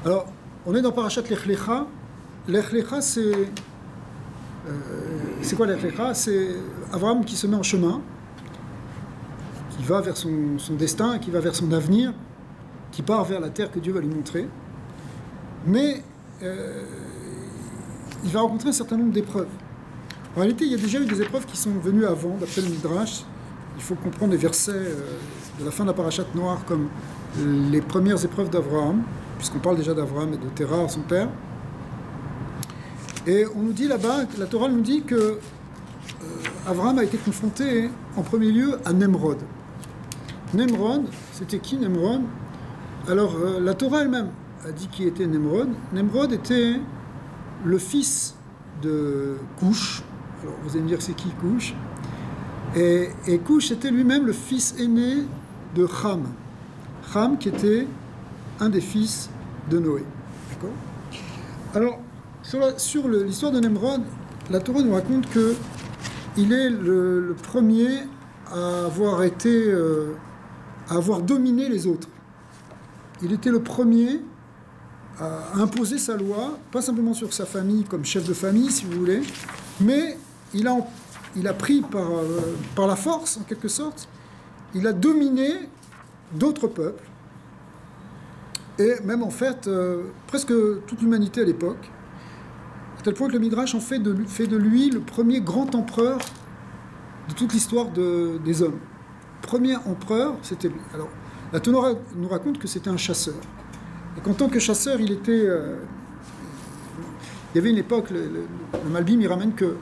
Alors, on est dans Parashat Lech Lecha. Lech Lecha, c'est quoi Lech Lecha? C'est Abraham qui se met en chemin, qui va vers son destin, qui va vers son avenir, qui part vers la terre que Dieu va lui montrer. Mais il va rencontrer un certain nombre d'épreuves. En réalité, il y a déjà eu des épreuves qui sont venues avant, d'après le Midrash. Il faut comprendre les versets de la fin de la Parashat Noach comme les premières épreuves d'Abraham, puisqu'on parle déjà d'Abraham et de Terah, son père. Et on nous dit là-bas, la Torah nous dit que Abraham a été confronté en premier lieu à Nemrod. Nemrod, c'était qui Nemrod? Alors la Torah elle-même a dit qui était Nemrod. Nemrod était le fils de Cush. Alors vous allez me dire c'est qui Cush? Et Cush était lui-même le fils aîné de Ham. Ham qui était un des fils de Noé. D'accord? Alors, sur l'histoire de Nemrod, la Torah nous raconte qu'il est le premier à avoir dominé les autres. Il était le premier à imposer sa loi, pas simplement sur sa famille comme chef de famille, si vous voulez, mais il a pris par la force, en quelque sorte, il a dominé d'autres peuples, et même en fait, presque toute l'humanité à l'époque, à tel point que le Midrash en fait de lui le premier grand empereur de toute l'histoire des hommes. Premier empereur, c'était lui. Alors, la Torah nous raconte que c'était un chasseur. Et qu'en tant que chasseur, il était... il y avait une époque, le Malbim, il ramène que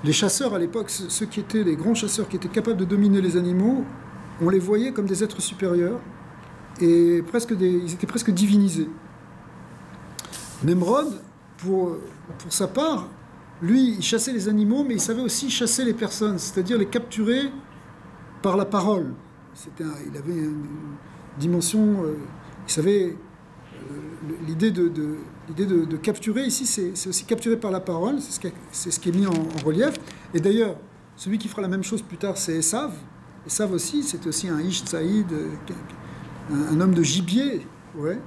les chasseurs à l'époque, ceux qui étaient les grands chasseurs qui étaient capables de dominer les animaux, on les voyait comme des êtres supérieurs et ils étaient presque divinisés. Nemrod, pour sa part, lui, il chassait les animaux, mais il savait aussi chasser les personnes, c'est-à-dire les capturer par la parole. Il avait une dimension... il savait... l'idée de capturer ici, c'est aussi capturer par la parole, c'est ce qui est mis en relief. Et d'ailleurs, celui qui fera la même chose plus tard, c'est Esav. Esav aussi, c'était aussi un Ish Tsaïd, un homme de gibier, ouais,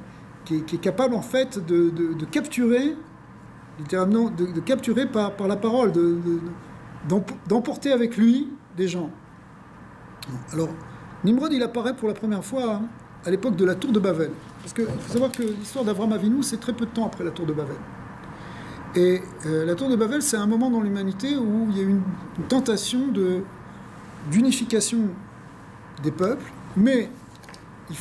qui est capable en fait de capturer, littéralement, de capturer par la parole, d'emporter avec lui des gens. Alors, Nimrod, il apparaît pour la première fois à l'époque de la tour de Babel. Parce qu'il faut savoir que l'histoire d'Avraham Avinu, c'est très peu de temps après la tour de Babel. Et la tour de Babel, c'est un moment dans l'humanité où il y a eu une tentation d'unification des peuples, mais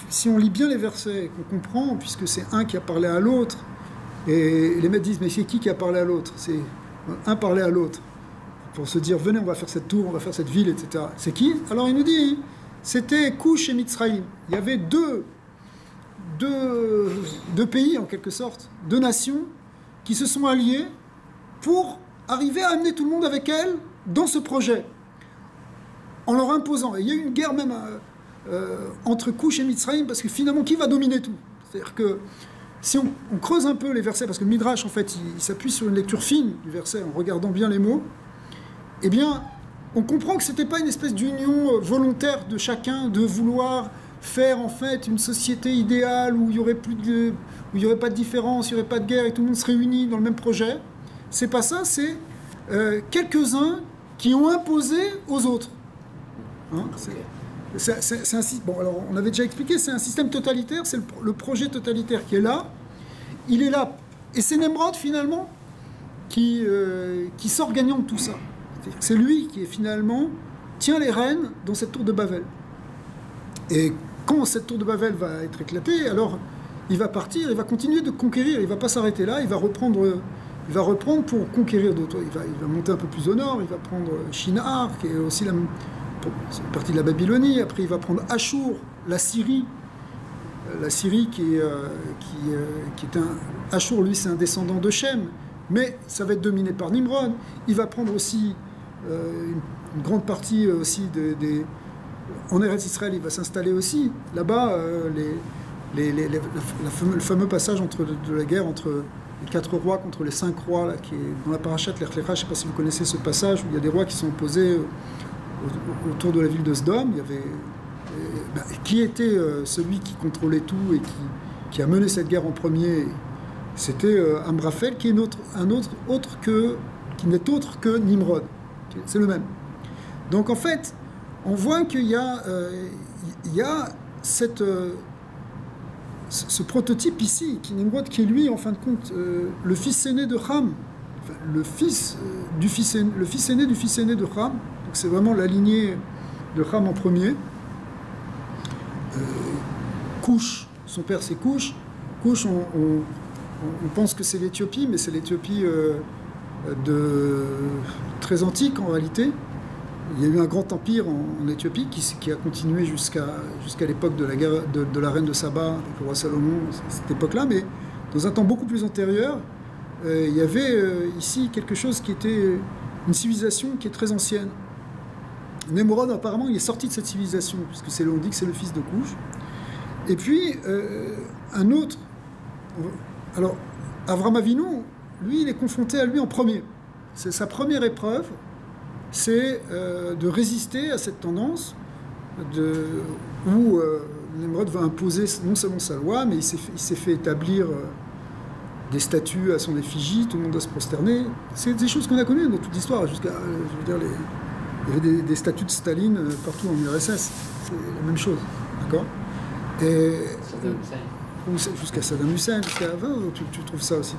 si on lit bien les versets, qu'on comprend, puisque c'est un qui a parlé à l'autre, et les maîtres disent, mais c'est qui a parlé à l'autre? C'est un parler à l'autre, pour se dire, venez, on va faire cette tour, on va faire cette ville, etc. C'est qui? Alors il nous dit, c'était Cush et Mitzraïm. Il y avait deux pays, en quelque sorte, deux nations, qui se sont alliées pour arriver à amener tout le monde avec elles dans ce projet, en leur imposant. Et il y a eu une guerre même entre Cush et Mitzraïm, parce que finalement, qui va dominer tout? C'est-à-dire que si on creuse un peu les versets, parce que le Midrash, en fait, il s'appuie sur une lecture fine du verset, en regardant bien les mots, eh bien, on comprend que ce n'était pas une espèce d'union volontaire de chacun, de vouloir faire en fait une société idéale où il n'y aurait pas de différence, il n'y aurait pas de guerre et tout le monde serait uni dans le même projet. C'est pas ça, c'est quelques-uns qui ont imposé aux autres. Hein, bon, alors on avait déjà expliqué, c'est un système totalitaire, c'est le projet totalitaire qui est là. Il est là. Et c'est Nemrod finalement qui sort gagnant de tout ça. C'est lui qui finalement tient les rênes dans cette tour de Babel. Et quand cette tour de Babel va être éclatée, alors il va partir, il va continuer de conquérir, il ne va pas s'arrêter là, il va reprendre pour conquérir d'autres. Il va monter un peu plus au nord, il va prendre Shinar, qui est aussi c'est une partie de la Babylonie, après il va prendre Ashur, la Syrie qui est un... Ashur, lui, c'est un descendant de Shem, mais ça va être dominé par Nimrod. Il va prendre aussi une grande partie aussi en Eretz Israël, il va s'installer aussi. Là-bas, le fameux passage de la guerre entre les 4 rois contre les 5 rois, là, qui est dans la Parashat Lech Lecha, je ne sais pas si vous connaissez ce passage, où il y a des rois qui sont opposés autour de la ville de Sdom. Il y avait qui était celui qui contrôlait tout et qui a mené cette guerre en premier, c'était Amraphel, qui n'est autre que Nimrod. C'est le même. Donc en fait, on voit qu'il y a ce prototype ici, qui Nimrod, qui est lui, en fin de compte, le fils aîné de Ham, enfin, le fils aîné du fils aîné de Ham. Donc c'est vraiment la lignée de Ham en premier. Couche, son père c'est Couche. Couche, on pense que c'est l'Éthiopie, mais c'est l'Éthiopie très antique en réalité. Il y a eu un grand empire en Éthiopie qui a continué jusqu'à l'époque de la guerre de la reine de Saba, avec le roi Salomon, cette époque-là, mais dans un temps beaucoup plus antérieur, il y avait ici quelque chose qui était une civilisation qui est très ancienne. Nemrod, apparemment, il est sorti de cette civilisation, puisque on dit que c'est le fils de Couche. Et puis, un autre... Alors, Avram Avinu, lui, il est confronté à lui en premier. C'est sa première épreuve, c'est de résister à cette tendance où Nemrod va imposer non seulement sa loi, mais il s'est fait établir des statues à son effigie, tout le monde doit se prosterner. C'est des choses qu'on a connues dans toute l'histoire. Il y avait des statues de Staline partout en URSS. C'est la même chose, d'accord? Jusqu'à Saddam Hussein, tu trouves ça aussi.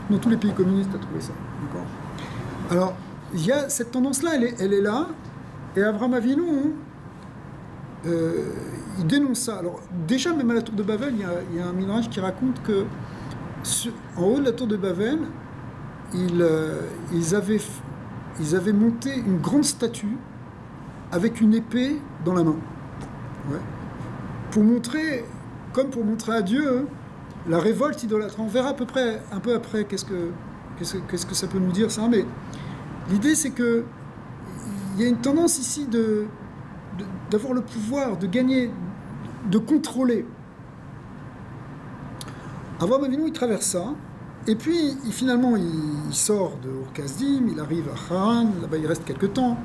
Dans tous les pays communistes, tu as trouvé ça, d'accord? Alors, il y a cette tendance-là, elle est là, et Avram Avinu, il dénonce ça. Alors, déjà, même à la tour de Babel, il y a un midrash qui raconte que, en haut de la tour de Babel, ils avaient monté une grande statue avec une épée dans la main. Ouais. Pour montrer à Dieu la révolte idolâtre. On verra un peu après qu'est-ce que ça peut nous dire, ça, mais l'idée, c'est que il y a une tendance ici d'avoir le pouvoir, de gagner, de contrôler. Avram Avinu, il traverse ça, et puis finalement, il sort de Ur-Kasdim, il arrive à Haran, là-bas il reste quelques temps,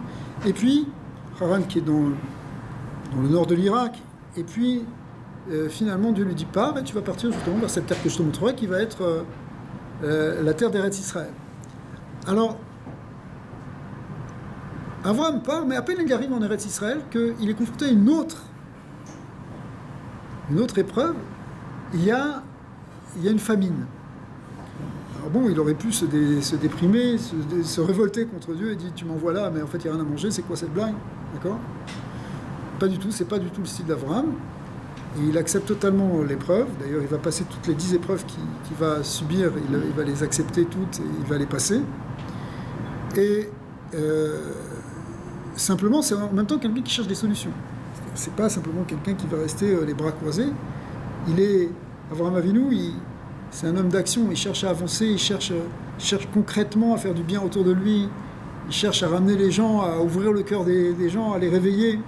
et puis, Haran qui est dans le nord de l'Irak, et puis finalement Dieu lui dit pars, et tu vas partir justement vers cette terre que je te montrerai, qui va être la terre d'Eretz Israël. Alors, Avram part, mais à peine il arrive en Eretz Israël qu'il est confronté à une autre épreuve. Il y a une famine. Alors bon, il aurait pu se déprimer, se révolter contre Dieu et dire tu m'envoies là, mais en fait il n'y a rien à manger, c'est quoi cette blague? D'accord? Pas du tout, c'est pas du tout le style d'Avram. Et il accepte totalement l'épreuve. D'ailleurs, il va passer toutes les 10 épreuves qu'il va subir, il va les accepter toutes et il va les passer. Et simplement, c'est en même temps quelqu'un qui cherche des solutions. C'est pas simplement quelqu'un qui va rester les bras croisés. Avram Avinu, c'est un homme d'action, il cherche à avancer, il cherche concrètement à faire du bien autour de lui, il cherche à ramener les gens, à ouvrir le cœur des gens, à les réveiller.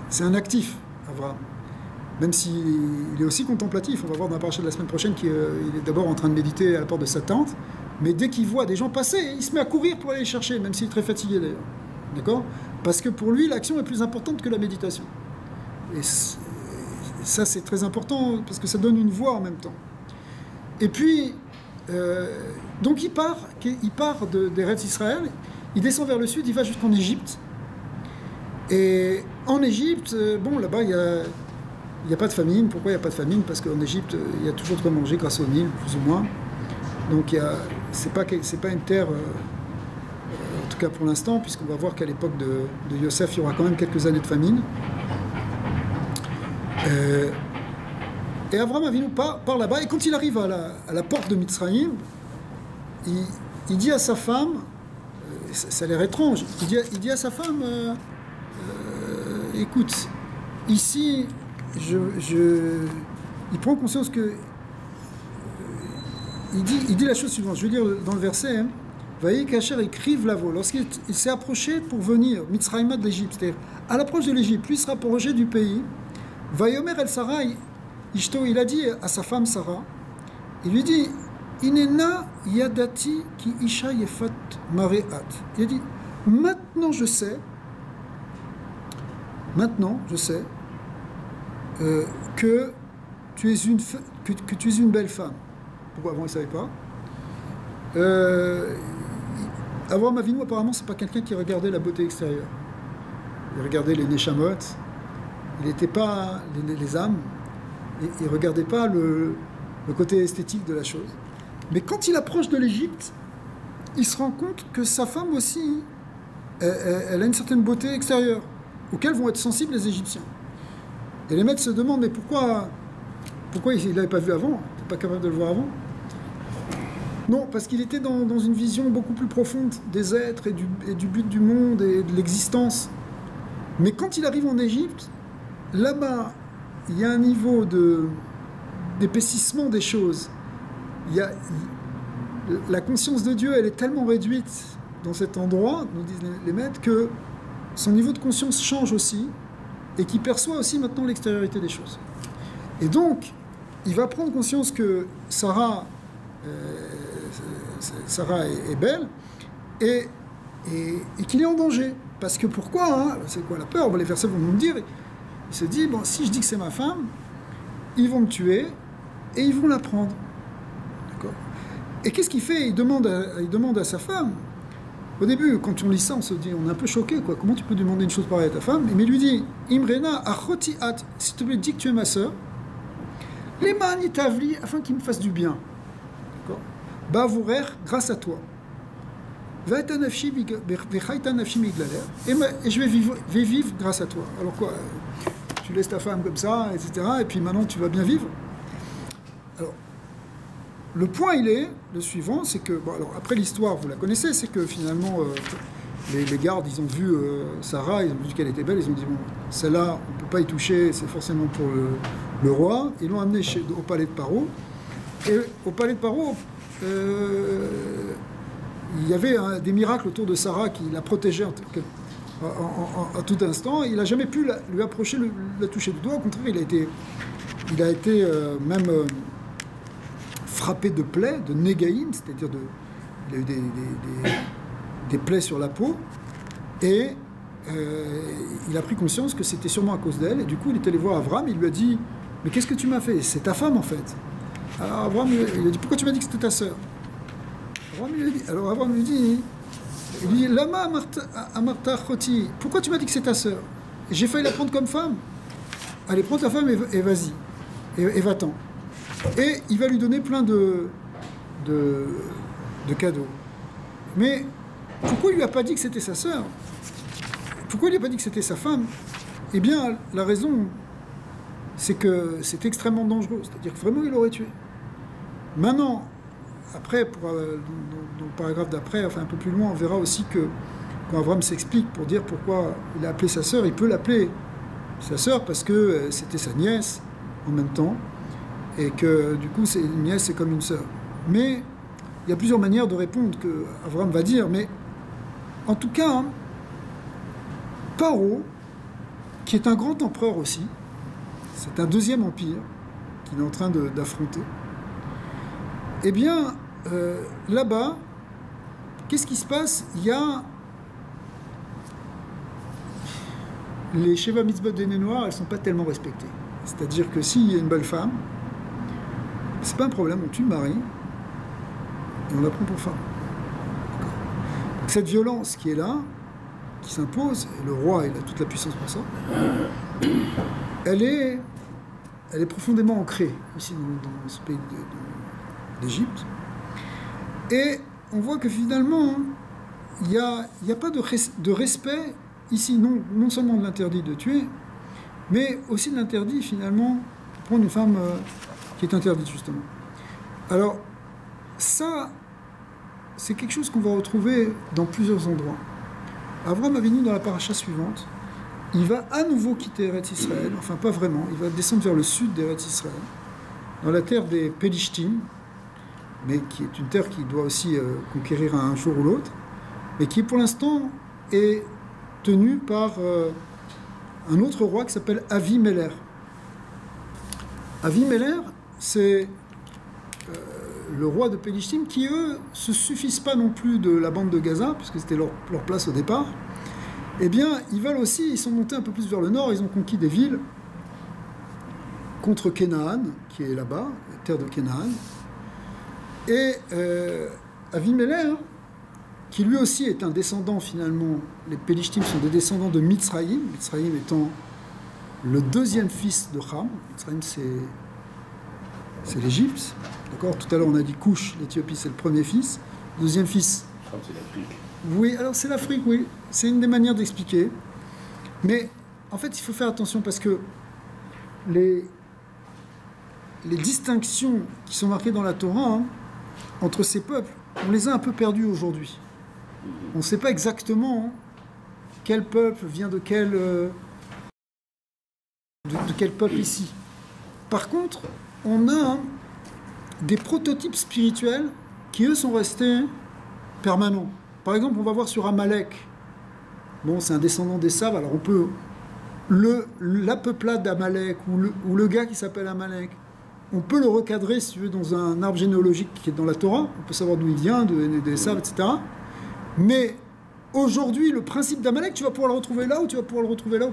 C'est un actif, Avram. Même s'il est aussi contemplatif, on va voir dans la paracha de la semaine prochaine qu'il est d'abord en train de méditer à la porte de sa tente, mais dès qu'il voit des gens passer, il se met à courir pour aller les chercher, même s'il est très fatigué d'ailleurs. D'accord? Parce que pour lui, l'action est plus importante que la méditation. Et ça, c'est très important, parce que ça donne une voix en même temps. Et puis, donc il part d'Eretz Israël, il descend vers le sud, il va jusqu'en Égypte. Et en Égypte, bon, là-bas, il n'y a pas de famine. Pourquoi il n'y a pas de famine? Parce qu'en Égypte, il y a toujours de quoi manger grâce au Nil, plus ou moins. Donc, c'est pas une terre, en tout cas pour l'instant, puisqu'on va voir qu'à l'époque de Yosef, il y aura quand même quelques années de famine. Et Avram Avinu part là-bas, et quand il arrive à la porte de Mitzrayim, il dit à sa femme, ça a l'air étrange, il dit à sa femme, écoute, ici, il prend conscience que... Il dit la chose suivante, je vais dire dans le verset, hein, Vaïe Kacher écrive Lavo, lorsqu'il s'est approché pour venir, Mitzrayim de l'Égypte, c'est-à-dire à l'approche de l'Égypte, lui sera rapproché du pays, Vayomer el Sarai, Ishto, il a dit à sa femme Sarah, il lui dit, Inena yadati ki isha yefat mareat. Il a dit, maintenant je sais que tu es que tu es une belle femme. Pourquoi avant il ne savait pas? Avraham Avinu, apparemment, c'est pas quelqu'un qui regardait la beauté extérieure. Il regardait les neshamot, il n'était pas les âmes, il ne regardait pas le côté esthétique de la chose. Mais quand il approche de l'Égypte, il se rend compte que sa femme aussi, elle a une certaine beauté extérieure, auquel vont être sensibles les Égyptiens. Et les maîtres se demandent, mais pourquoi il ne l'avait pas vu avant? Il n'était pas capable de le voir avant? Non, parce qu'il était dans une vision beaucoup plus profonde des êtres et du but du monde et de l'existence. Mais quand il arrive en Égypte, là-bas, il y a un niveau d'épaississement des choses. La conscience de Dieu, elle est tellement réduite dans cet endroit, nous disent les maîtres, que son niveau de conscience change aussi et qu'il perçoit aussi maintenant l'extériorité des choses. Et donc, il va prendre conscience que Sarah est belle et qu'il est en danger. Parce que pourquoi, hein? C'est quoi la peur? Les versets vont nous le dire. Il se dit, bon, si je dis que c'est ma femme, ils vont me tuer et ils vont la prendre. D'accord? Et qu'est-ce qu'il fait? Il demande à sa femme. Au début, quand on lit ça, on se dit, on est un peu choqué, quoi. Comment tu peux demander une chose pareille à ta femme? Mais il lui dit, Imrena achoti at, s'il te plaît, dis que tu es ma sœur. Les mani tavli, afin qu'il me fasse du bien. D'accord? Bavourer, grâce à toi. Et je vais vivre grâce à toi. Alors quoi? Tu laisses ta femme comme ça, etc. Et puis maintenant tu vas bien vivre. Alors, le point il est, le suivant, c'est que, bon, alors après l'histoire, vous la connaissez, c'est que finalement les gardes, ils ont vu Sarah, ils ont vu qu'elle était belle, ils ont dit, bon, celle-là, on ne peut pas y toucher, c'est forcément pour le roi. Ils l'ont amenée au palais de Paro. Et au palais de Paro, il y avait des miracles autour de Sarah qui la protégeaient à tout instant. Il n'a jamais pu lui approcher, la toucher du doigt. Au contraire, il a été même frappé de plaies, de négaïm, c'est-à-dire il a eu des plaies sur la peau. Et il a pris conscience que c'était sûrement à cause d'elle. Et du coup, il est allé voir Avram. Il lui a dit, mais qu'est-ce que tu m'as fait? C'est ta femme, en fait. Alors Avram, il a dit, pourquoi tu m'as dit que c'était ta sœur? Alors Avram lui dit, Lama amarta choti, pourquoi tu m'as dit que c'est ta sœur? J'ai failli la prendre comme femme. Allez, prends ta femme et vas-y, et va-t'en. Et il va lui donner plein de cadeaux. Mais pourquoi il lui a pas dit que c'était sa sœur? Pourquoi il lui a pas dit que c'était sa femme? Eh bien, la raison, c'est que c'est extrêmement dangereux. C'est-à-dire que vraiment, il l'aurait tué. Maintenant, après, dans le paragraphe d'après, enfin un peu plus loin, on verra aussi que quand Avram s'explique pour dire pourquoi il a appelé sa sœur, il peut l'appeler sa sœur parce que c'était sa nièce en même temps, et que du coup, une nièce, c'est comme une sœur. Mais il y a plusieurs manières de répondre que Avram va dire, mais en tout cas, hein, Paro, qui est un grand empereur aussi, c'est un deuxième empire qu'il est en train d'affronter. Eh bien, là-bas, qu'est-ce qui se passe? Il y a les Sheva Mitzvot des nez noirs, elles ne sont pas tellement respectées. C'est-à-dire que s'il y a une belle femme, c'est pas un problème, on tue le mari et on la prend pour femme. Cette violence qui est là, qui s'impose, et le roi il a toute la puissance pour ça, elle est profondément ancrée ici dans ce pays d'Égypte. Et on voit que finalement, il n'y a pas de respect ici, non seulement de l'interdit de tuer, mais aussi de l'interdit finalement de prendre une femme qui est interdite justement. Alors ça, c'est quelque chose qu'on va retrouver dans plusieurs endroits. Avram Avinu, dans la paracha suivante, il va à nouveau quitter Eretz Israël, enfin pas vraiment, il va descendre vers le sud d'Eretz Israël, dans la terre des Pélishtim, mais qui est une terre qui doit aussi conquérir un jour ou l'autre, mais qui pour l'instant est tenue par un autre roi qui s'appelle Avimelech. Avimelech, c'est le roi de Pélishtim, qui eux se suffisent pas non plus de la bande de Gaza, puisque c'était leur place au départ. Eh bien, ils sont montés un peu plus vers le nord, ils ont conquis des villes, contre Canaan, qui est là-bas, la terre de Canaan. Et Avimelech, qui lui aussi est un descendant finalement, les Pélishtim sont des descendants de Mitzraïm, Mitzraïm étant le deuxième fils de Ham. Mitzraïm, c'est l'Égypte. D'accord. Tout à l'heure, on a dit Couche, l'Éthiopie, c'est le premier fils. Deuxième fils. C'est l'Afrique. Oui, alors c'est l'Afrique, oui. C'est une des manières d'expliquer. Mais en fait, il faut faire attention parce que les distinctions qui sont marquées dans la Torah entre ces peuples, on les a un peu perdues aujourd'hui. On ne sait pas exactement quel peuple vient de quel peuple ici. Par contre, on a des prototypes spirituels qui, eux, sont restés permanents. Par exemple, on va voir sur Amalek. Bon, c'est un descendant d'Esav, alors on peut... La peuplade d'Amalek, ou le gars qui s'appelle Amalek, on peut le recadrer, si tu veux, dans un arbre généalogique qui est dans la Torah. On peut savoir d'où il vient, d'Esav, etc. Mais aujourd'hui, le principe d'Amalek, tu vas pouvoir le retrouver là, ou tu vas pouvoir le retrouver là.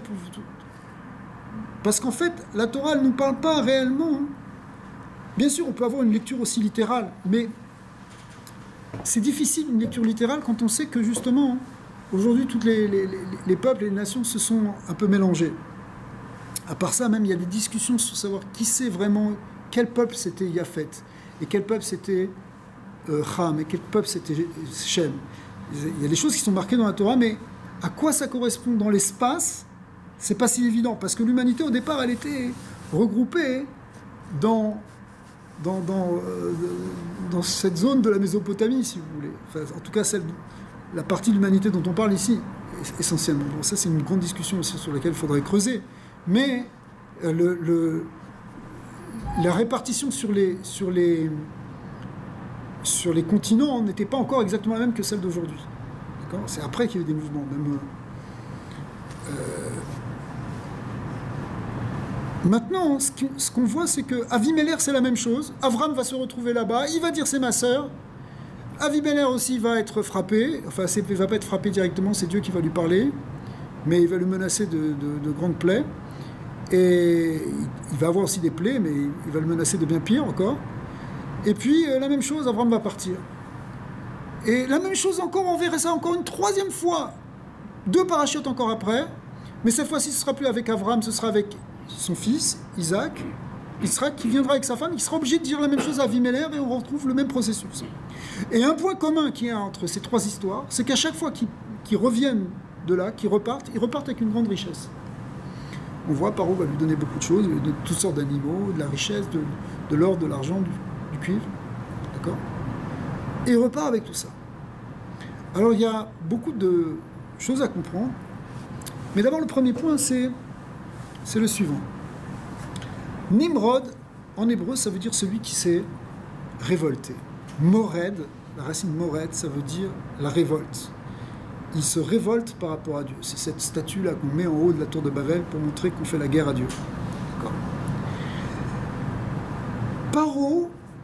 Parce qu'en fait, la Torah, elle ne nous parle pas réellement. Bien sûr, on peut avoir une lecture aussi littérale, mais c'est difficile une lecture littérale quand on sait que justement, aujourd'hui, tous les peuples et les nations se sont un peu mélangés. À part ça, même, il y a des discussions sur savoir qui c'est vraiment, quel peuple c'était Yafet, et quel peuple c'était Ham, et quel peuple c'était Shem. Il y a des choses qui sont marquées dans la Torah, mais à quoi ça correspond dans l'espace, c'est pas si évident, parce que l'humanité, au départ, elle était regroupée dans cette zone de la Mésopotamie, si vous voulez. Enfin, en tout cas, la partie de l'humanité dont on parle ici, essentiellement. Bon, ça, c'est une grande discussion aussi sur laquelle il faudrait creuser. Mais la répartition sur les continents n'était pas encore exactement la même que celle d'aujourd'hui. D'accord ? C'est après qu'il y a eu des mouvements. Même, maintenant, ce qu'on voit, c'est que Avimelech, c'est la même chose. Avram va se retrouver là-bas, il va dire c'est ma sœur. Avimelech aussi va être frappé. Enfin, il ne va pas être frappé directement, c'est Dieu qui va lui parler. Mais il va lui menacer de grandes plaies. Et il va avoir aussi des plaies, mais il va le menacer de bien pire encore. Et puis, la même chose, Avram va partir. Et la même chose encore, on verrait ça encore une troisième fois. 2 parachutes encore après. Mais cette fois-ci, ce ne sera plus avec Avram, ce sera avec son fils, Isaac, qui viendra avec sa femme, il sera obligé de dire la même chose à Avimelech et on retrouve le même processus. Et un point commun qu'il y a entre ces 3 histoires, c'est qu'à chaque fois qu'ils reviennent de là, qu'ils repartent, ils repartent avec une grande richesse. On voit Paro va lui donner beaucoup de choses, de toutes sortes d'animaux, de la richesse, de l'or, de l'argent, du cuivre. D'accord ? Et il repart avec tout ça. Alors il y a beaucoup de choses à comprendre. Mais d'abord, le premier point, c'est le suivant. Nimrod, en hébreu, ça veut dire celui qui s'est révolté. Mored, la racine mored, ça veut dire la révolte. Il se révolte par rapport à Dieu. C'est cette statue-là qu'on met en haut de la tour de Babel pour montrer qu'on fait la guerre à Dieu. D'accord.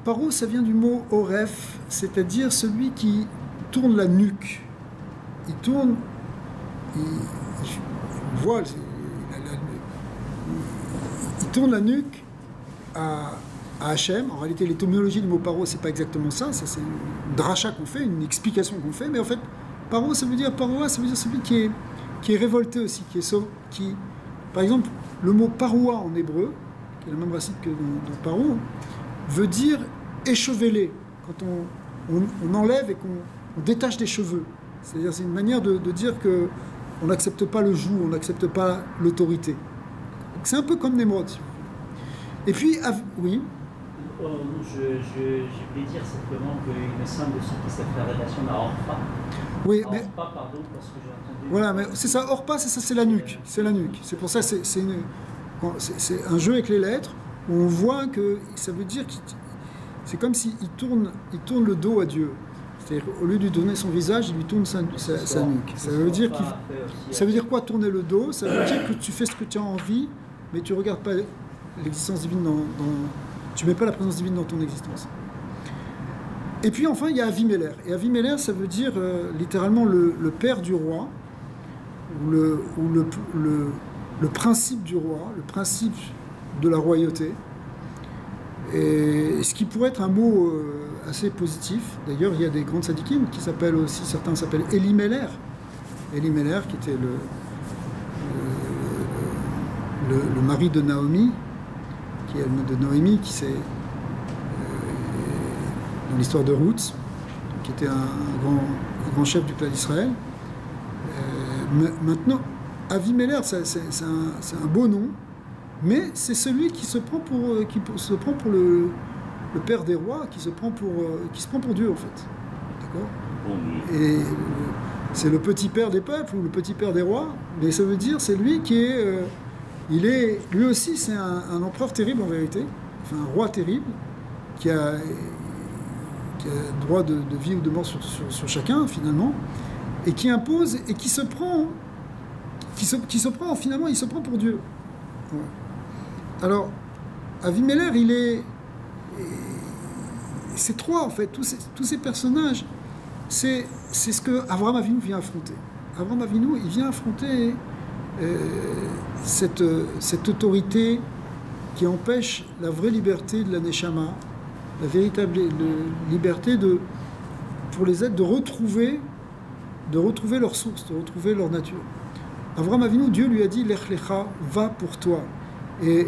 Paro, ça vient du mot oref, c'est-à-dire celui qui tourne la nuque. Il tourne, il tourne la nuque à Hachem. En réalité, l'étymologie du mot paro, c'est pas exactement ça. Ça, c'est une dracha qu'on fait, une explication qu'on fait. Mais en fait, paro, ça veut dire celui qui est révolté aussi, par exemple, le mot paroua en hébreu, qui est la même racine que dans paro, veut dire échevelé. Quand on enlève et qu'on détache des cheveux. C'est-à-dire, c'est une manière de dire que on n'accepte pas le joug, on n'accepte pas l'autorité. C'est un peu comme Nimrod, si vous voulez. Et puis, oui. Je voulais dire simplement qu'il me semble aussi que ça fait la relation à Orpha. Oui, mais... Orpha, pardon, parce que j'ai entendu... Voilà, mais c'est ça, Orpha, c'est la nuque. C'est la nuque. C'est pour ça, c'est un jeu avec les lettres où on voit que ça veut dire que c'est comme s'il tourne le dos à Dieu. C'est-à-dire qu'au lieu de lui donner son visage, il lui tourne sa nuque. Ça veut dire quoi, tourner le dos? Ça veut dire que tu fais ce que tu as envie, mais tu ne regardes pas l'existence divine tu ne mets pas la présence divine dans ton existence. Et puis enfin, il y a Avimelech. Et Avimelech, ça veut dire littéralement le père du roi, ou le principe du roi, le principe de la royauté. Et ce qui pourrait être un mot assez positif. D'ailleurs, il y a des grands tzadikim qui s'appellent aussi, certains s'appellent Elimelech. Elimelech, qui était le mari de Naomi, qui s'est dans l'histoire de Ruth, qui était un grand chef du clan d'Israël. Maintenant, Avimelech, c'est un beau nom, mais c'est celui qui se prend pour le père des rois, qui se prend pour Dieu en fait. D'accord ? Et c'est le petit père des peuples ou le petit père des rois, mais ça veut dire c'est lui qui est, lui aussi c'est un empereur terrible en vérité, enfin un roi terrible qui a droit de vie ou de mort sur chacun finalement, et qui impose et qui se prend finalement il se prend pour Dieu. Ouais. Alors Avimelech c'est trois en fait, tous ces personnages, c'est ce que Avraham Avinu vient affronter. Avraham Avinu il vient affronter cette autorité qui empêche la vraie liberté de la Neshama, la véritable liberté pour les êtres de retrouver leur source, de retrouver leur nature. Avraham Avinu, Dieu lui a dit Lech Lecha, va pour toi. Et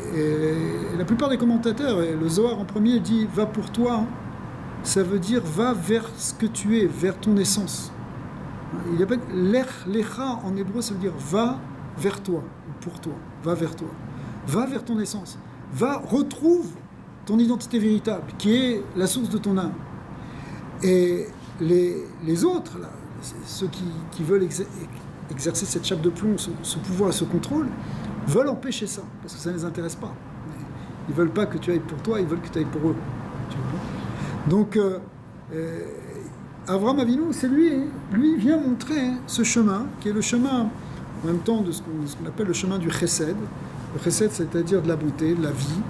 la plupart des commentateurs, et le Zohar en premier dit va pour toi, hein, ça veut dire va vers ce que tu es, vers ton essence. Il appelle Lech Lecha en hébreu, ça veut dire va vers toi, pour toi, va vers toi. Va vers ton essence. Retrouve ton identité véritable, qui est la source de ton âme. Et les autres, là, ceux qui veulent exercer cette chape de plomb, ce pouvoir et ce contrôle, veulent empêcher ça, parce que ça ne les intéresse pas. Ils ne veulent pas que tu ailles pour toi, ils veulent que tu ailles pour eux. Donc, Avraham Avinu, c'est lui vient montrer ce chemin, qui est le chemin, en même temps, de ce qu'on appelle le chemin du chesed. Le chesed, c'est-à-dire de la bonté, de la vie,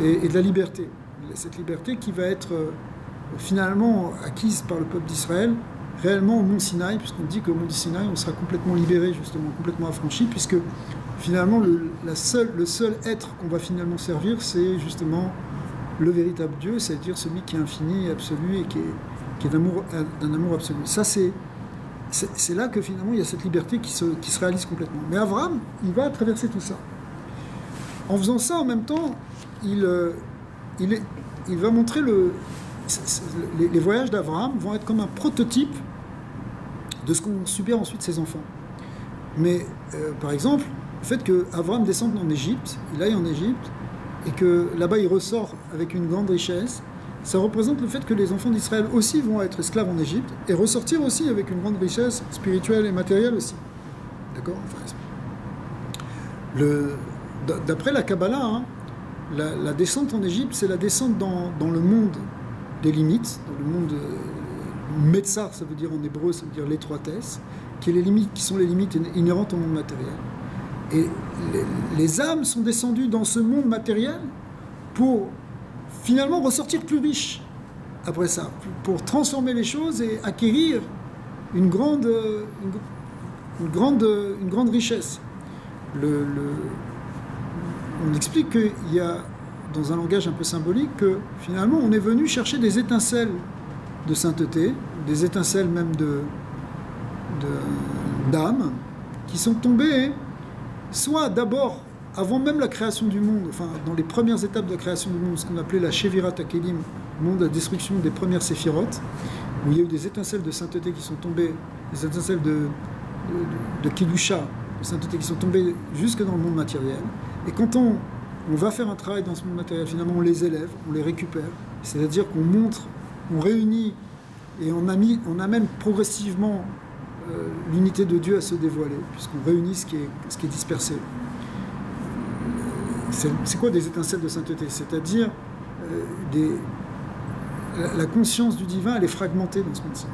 et de la liberté. Cette liberté qui va être finalement acquise par le peuple d'Israël, réellement au mont Sinaï, puisqu'on dit qu'au mont Sinaï, on sera complètement libéré, justement, complètement affranchi, puisque finalement, le seul être qu'on va finalement servir, c'est justement le véritable Dieu, c'est-à-dire celui qui est infini et absolu et qui est d'un amour absolu. Ça, c'est là que finalement, il y a cette liberté qui se réalise complètement. Mais Avraham, il va traverser tout ça. En faisant ça, en même temps, il va montrer les voyages d'Avraham vont être comme un prototype de ce qu'ont subir ensuite ses enfants. Mais par exemple, le fait qu'Avraham descende en Égypte, il aille en Égypte, et que là-bas il ressort avec une grande richesse, ça représente le fait que les enfants d'Israël aussi vont être esclaves en Égypte, et ressortir aussi avec une grande richesse spirituelle et matérielle aussi. D'accord ? D'après la Kabbalah, hein, la descente en Égypte, c'est la descente dans le monde des limites, dans le monde Metzar, ça veut dire en hébreu, ça veut dire l'étroitesse, qui sont les limites inhérentes au monde matériel. Et les âmes sont descendues dans ce monde matériel pour finalement ressortir plus riches après ça, pour transformer les choses et acquérir une grande richesse. On explique qu'il y a, dans un langage un peu symbolique, que finalement on est venu chercher des étincelles de sainteté, des étincelles même d'âme, qui sont tombées soit d'abord, avant même la création du monde, enfin dans les premières étapes de la création du monde, ce qu'on appelait la Shevirat HaKelim, le monde de la destruction des premières séphirotes, où il y a eu des étincelles de sainteté qui sont tombées, des étincelles de Kedusha, de sainteté qui sont tombées jusque dans le monde matériel. Et quand on va faire un travail dans ce monde matériel, finalement on les élève, on les récupère, c'est-à-dire qu'on montre, on réunit et on amène progressivement l'unité de Dieu à se dévoiler, puisqu'on réunit ce qui est dispersé. C'est quoi des étincelles de sainteté ? C'est-à-dire la conscience du divin, elle est fragmentée dans ce monde-ci.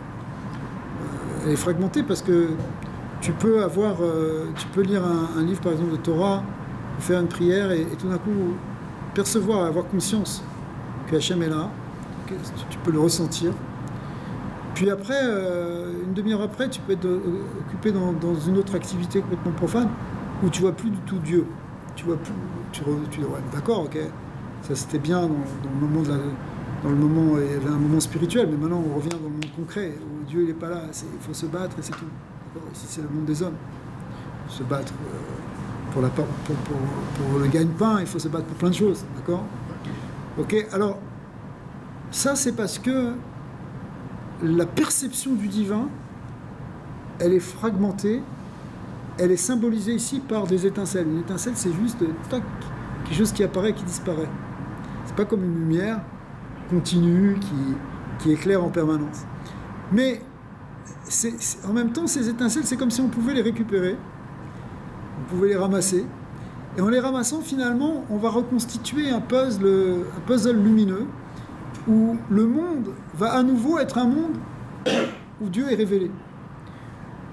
Elle est fragmentée parce que tu peux lire un livre par exemple de Torah, faire une prière et tout d'un coup percevoir, avoir conscience que Hachem est là, que tu peux le ressentir. Puis après, une demi-heure après, tu peux être occupé dans une autre activité complètement profane où tu vois plus du tout Dieu. tu vois, ouais, d'accord, ok, ça c'était bien dans le moment dans le moment, il y avait un moment spirituel, mais maintenant on revient dans le monde concret, où Dieu il n'est pas là, il faut se battre et c'est tout. Ici c'est le monde des hommes. Se battre pour le gagne-pain, il faut se battre pour plein de choses, d'accord? Ok, alors ça c'est parce que la perception du divin, elle est fragmentée, elle est symbolisée ici par des étincelles. Une étincelle, c'est juste tac, quelque chose qui apparaît, qui disparaît. C'est pas comme une lumière continue qui éclaire en permanence. Mais en même temps, ces étincelles, c'est comme si on pouvait les récupérer, on pouvait les ramasser, et en les ramassant, finalement, on va reconstituer un puzzle lumineux, où le monde va à nouveau être un monde où Dieu est révélé.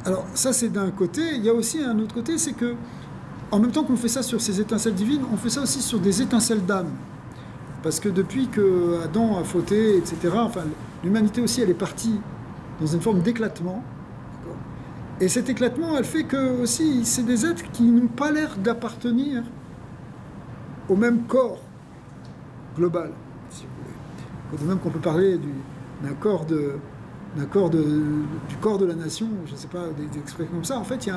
Alors ça c'est d'un côté, il y a aussi un autre côté, c'est que en même temps qu'on fait ça sur ces étincelles divines, on fait ça aussi sur des étincelles d'âme. Parce que depuis que Adam a fauté, etc., enfin l'humanité aussi elle est partie dans une forme d'éclatement. Et cet éclatement, elle fait que aussi c'est des êtres qui n'ont pas l'air d'appartenir au même corps global, si vous voulez. De même qu'on peut parler du corps de la nation, je ne sais pas, des expressions comme ça. En fait,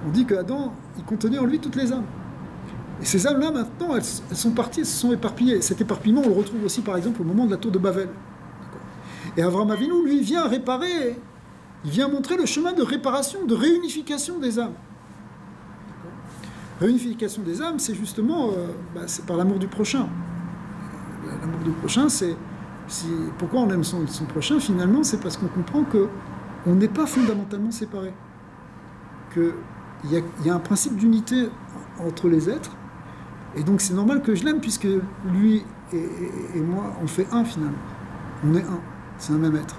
on dit qu'Adam, il contenait en lui toutes les âmes. Et ces âmes-là, maintenant, elles sont parties, elles se sont éparpillées. Cet éparpillement, on le retrouve aussi, par exemple, au moment de la tour de Babel. Et Avraham Avinu, lui, vient réparer, il vient montrer le chemin de réparation, de réunification des âmes. Réunification des âmes, c'est justement c'est par l'amour du prochain. L'amour du prochain, c'est... pourquoi on aime son prochain, finalement, c'est parce qu'on comprend qu'on n'est pas fondamentalement séparés. Qu'il y a un principe d'unité entre les êtres, et donc c'est normal que je l'aime, puisque lui et moi, on fait un, finalement. On est un, c'est un même être.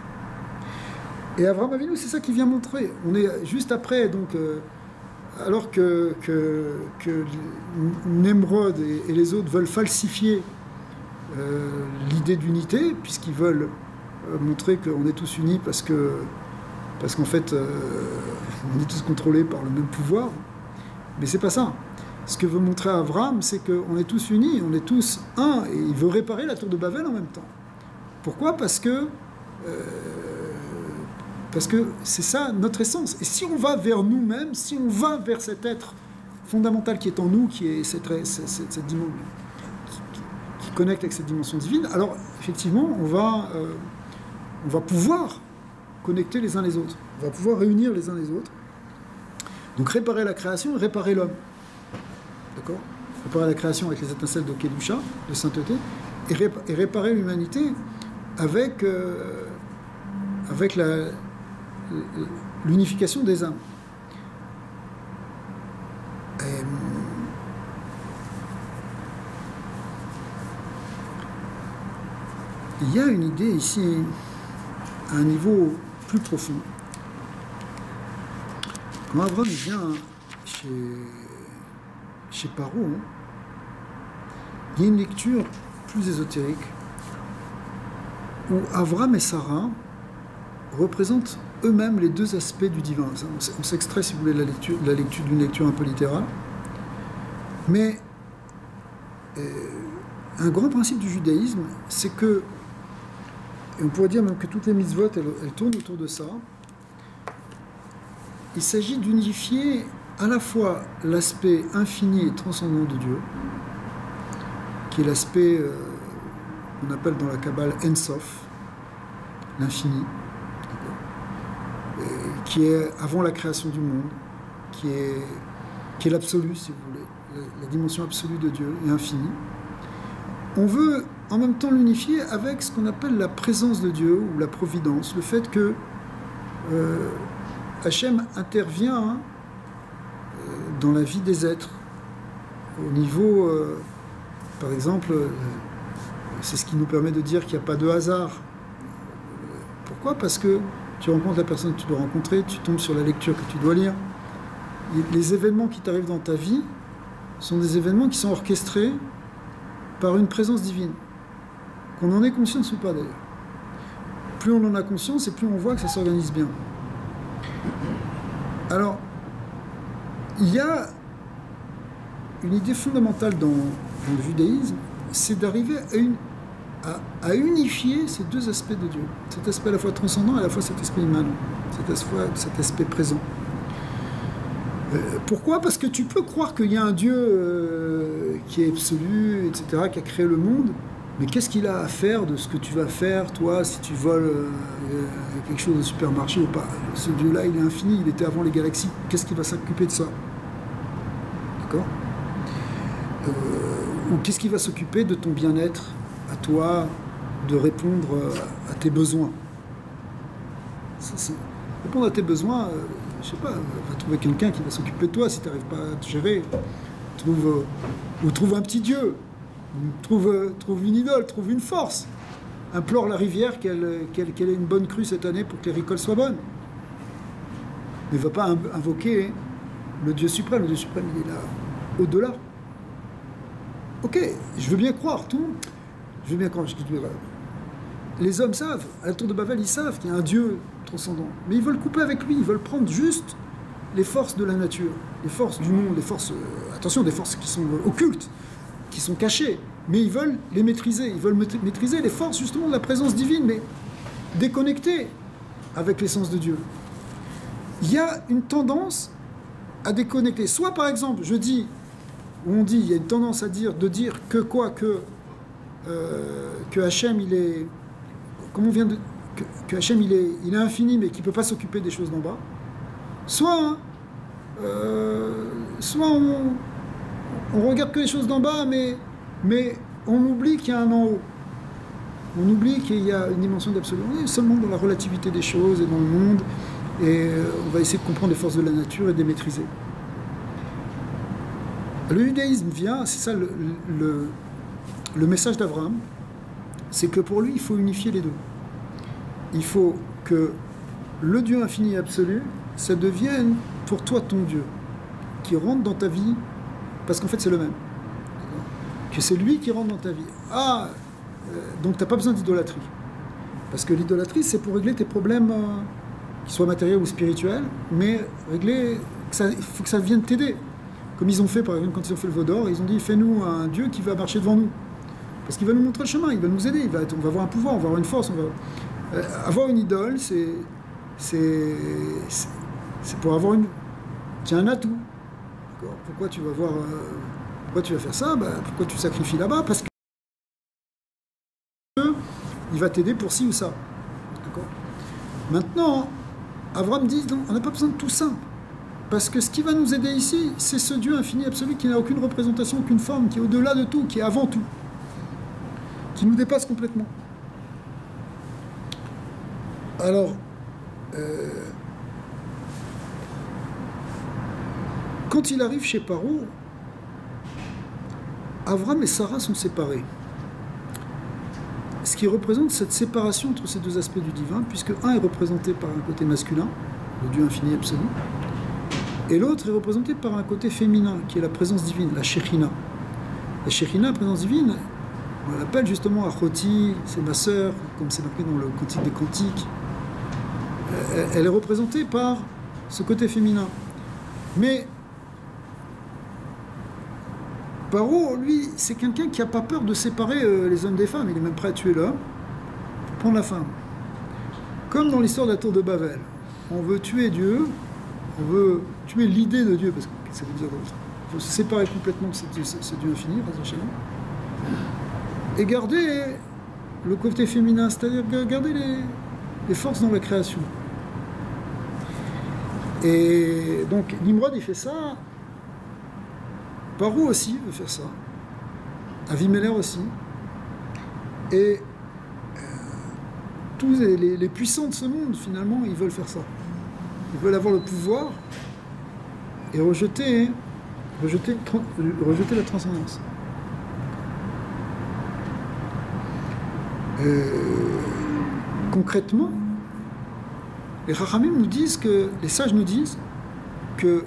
Et Avraham Avinu, c'est ça qu'il vient montrer. On est juste après, donc, alors que Nemrod et les autres veulent falsifier l'idée d'unité, puisqu'ils veulent montrer qu'on est tous unis parce qu'en fait on est tous contrôlés par le même pouvoir, mais c'est pas ça. Ce que veut montrer Avraham, c'est qu'on est tous unis, on est tous un, et il veut réparer la tour de Babel en même temps. Pourquoi ? Parce que c'est ça notre essence. Et si on va vers nous-mêmes, si on va vers cet être fondamental qui est en nous, qui est cette dimension qui connecte avec cette dimension divine, alors effectivement on va pouvoir connecter les uns les autres, on va pouvoir réunir les uns les autres, donc réparer la création et réparer l'homme, d'accord, réparer la création avec les étincelles de Kedusha, de sainteté, et réparer l'humanité avec l'unification des âmes. Il y a une idée ici, à un niveau plus profond. Quand Abraham vient chez Paro, il y a une lecture plus ésotérique où Abraham et Sarah représentent eux-mêmes les deux aspects du divin. On s'extrait, si vous voulez, la lecture d'une lecture un peu littérale. Mais un grand principe du judaïsme, c'est que, et on pourrait dire même que toutes les mitzvot, elles tournent autour de ça, il s'agit d'unifier à la fois l'aspect infini et transcendant de Dieu, qui est l'aspect qu'on appelle dans la Kabbale En Sof, l'infini, qui est avant la création du monde, qui est l'absolu, si vous voulez, la dimension absolue de Dieu et infinie. On veut en même temps l'unifier avec ce qu'on appelle la présence de Dieu ou la providence, le fait que Hachem intervient dans la vie des êtres au niveau, par exemple, c'est ce qui nous permet de dire qu'il n'y a pas de hasard. Pourquoi ? Parce que tu rencontres la personne que tu dois rencontrer, tu tombes sur la lecture que tu dois lire. Les événements qui t'arrivent dans ta vie sont des événements qui sont orchestrés par une présence divine, qu'on en ait conscience ou pas d'ailleurs. Plus on en a conscience et plus on voit que ça s'organise bien. Alors, il y a une idée fondamentale dans le judaïsme, c'est d'arriver à unifier ces deux aspects de Dieu. Cet aspect à la fois transcendant et à la fois cet aspect immanent, cet aspect présent. Pourquoi? Parce que tu peux croire qu'il y a un Dieu qui est absolu, etc., qui a créé le monde, mais qu'est-ce qu'il a à faire de ce que tu vas faire, toi, si tu voles quelque chose au supermarché ou pas? Ce Dieu-là, il est infini, il était avant les galaxies. Qu'est-ce qu'il va s'occuper de ça? D'accord? Ou qu'est-ce qui va s'occuper de ton bien-être, à toi, de répondre à tes besoins? Répondre à tes besoins, je sais pas, va trouver quelqu'un qui va s'occuper de toi si tu n'arrives pas à te gérer. Trouve un petit Dieu, trouve une idole, trouve une force. Implore la rivière qu'elle ait une bonne crue cette année pour que les récoltes soient bonnes. Ne va pas invoquer le Dieu suprême. Le Dieu suprême, il est là, au-delà. Ok, je veux bien croire, tout. Je veux bien croire. Les hommes savent, à la tour de Babel, ils savent qu'il y a un Dieu transcendant. Mais ils veulent couper avec lui, ils veulent prendre juste les forces de la nature, les forces du monde, les forces, attention, des forces qui sont occultes, qui sont cachées. Mais ils veulent les maîtriser, ils veulent maîtriser les forces justement de la présence divine, mais déconnectées avec l'essence de Dieu. Il y a une tendance à déconnecter. Soit par exemple, il y a une tendance de dire que Hachem il est, comme on vient de, que Hachem il est infini mais qu'il ne peut pas s'occuper des choses d'en bas. Soit on regarde que les choses d'en bas, mais on oublie qu'il y a un en haut. On oublie qu'il y a une dimension d'absolu. On est seulement dans la relativité des choses et dans le monde, et on va essayer de comprendre les forces de la nature et de les maîtriser. Le judaïsme vient, c'est ça le message d'Abraham, c'est que pour lui, il faut unifier les deux. Il faut que le Dieu infini et absolu, ça devienne pour toi ton Dieu, qui rentre dans ta vie, parce qu'en fait c'est le même. Que c'est lui qui rentre dans ta vie. Donc tu n'as pas besoin d'idolâtrie. Parce que l'idolâtrie, c'est pour régler tes problèmes, qu'ils soient matériels ou spirituels, mais il faut que ça vienne t'aider. Comme ils ont fait, par exemple, quand ils ont fait le veau d'or, ils ont dit, fais-nous un Dieu qui va marcher devant nous. Parce qu'il va nous montrer le chemin, il va nous aider, on va avoir un pouvoir, on va avoir une force. Avoir une idole, c'est pour avoir c'est un atout. D'accord? Pourquoi tu vas faire ça? Pourquoi tu sacrifies là-bas? Parce que il va t'aider pour ci ou ça. D'accord? Maintenant, Abraham dit, non, on n'a pas besoin de tout ça. Parce que ce qui va nous aider ici, c'est ce Dieu infini absolu qui n'a aucune représentation, aucune forme, qui est au-delà de tout, qui est avant tout, qui nous dépasse complètement. Alors, quand il arrive chez Paro, Avram et Sarah sont séparés. Ce qui représente cette séparation entre ces deux aspects du divin, puisque un est représenté par un côté masculin, le Dieu infini absolu, et l'autre est représenté par un côté féminin, qui est la présence divine, la Shekhinah. La Shekhinah, la présence divine, on l'appelle justement Achoti, c'est ma sœur, comme c'est marqué dans le Cantique des Cantiques. Elle est représentée par ce côté féminin. Mais Paro, lui, c'est quelqu'un qui n'a pas peur de séparer les hommes des femmes. Il est même prêt à tuer l'homme pour prendre la femme. Comme dans l'histoire de la tour de Babel. On veut tuer Dieu, on veut tuer l'idée de Dieu, parce que ça veut dire il faut se séparer complètement de ce Dieu infini, et garder le côté féminin, c'est-à-dire garder les forces dans la création. Et donc Nimrod il fait ça, Paro aussi veut faire ça, Avimelech aussi, et tous les puissants de ce monde finalement ils veulent faire ça. Ils veulent avoir le pouvoir et rejeter la transcendance. Concrètement, les Chachamim nous disent les sages nous disent que,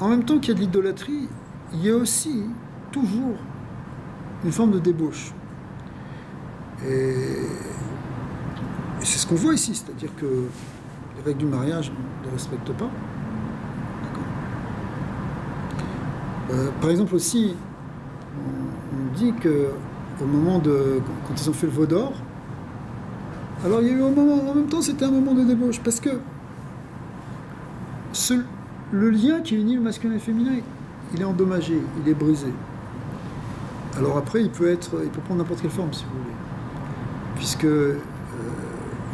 en même temps qu'il y a de l'idolâtrie, il y a aussi toujours une forme de débauche. Et c'est ce qu'on voit ici, c'est-à-dire que les règles du mariage ne les respectent pas. Par exemple aussi, on dit qu'au moment quand ils ont fait le veau d'or, alors il y a eu un moment, en même temps c'était un moment de débauche, parce que le lien qui unit le masculin et le féminin, il est endommagé, il est brisé. Alors après, il peut prendre n'importe quelle forme, si vous voulez. Puisque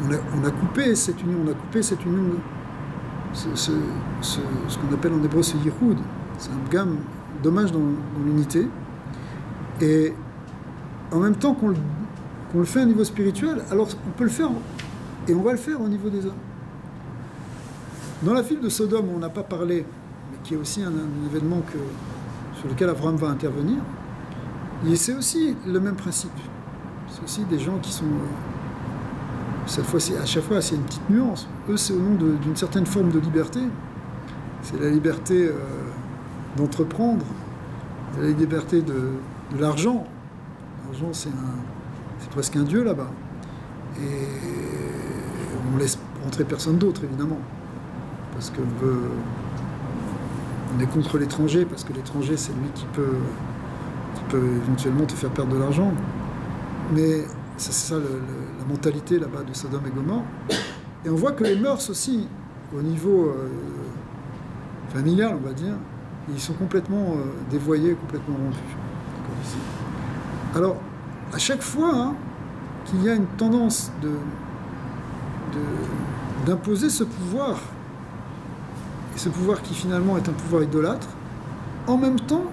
on a coupé cette union, ce qu'on appelle en hébreu ce yichoud. C'est un gamme dommage dans l'unité. Et en même temps qu'on le fait au niveau spirituel, alors on peut le faire, et on va le faire au niveau des hommes. Dans la ville de Sodome, on n'a pas parlé, mais qui est aussi un événement sur lequel Abraham va intervenir, et c'est aussi le même principe. C'est aussi des gens qui sont, cette fois-ci, à chaque fois, c'est une petite nuance. Eux, c'est au nom d'une certaine forme de liberté. C'est la liberté d'entreprendre, c'est la liberté de l'argent. L'argent, c'est presque un dieu là-bas. Et on laisse rentrer personne d'autre, évidemment. Parce qu'on est contre l'étranger, parce que l'étranger, c'est lui qui peut éventuellement te faire perdre de l'argent. Mais c'est ça la mentalité là-bas de Sodome et Gomorrhe. Et on voit que les mœurs aussi, au niveau familial, on va dire, ils sont complètement dévoyés, complètement rompus. Alors, à chaque fois qu'il y a une tendance d'imposer ce pouvoir, et ce pouvoir qui finalement est un pouvoir idolâtre, en même temps,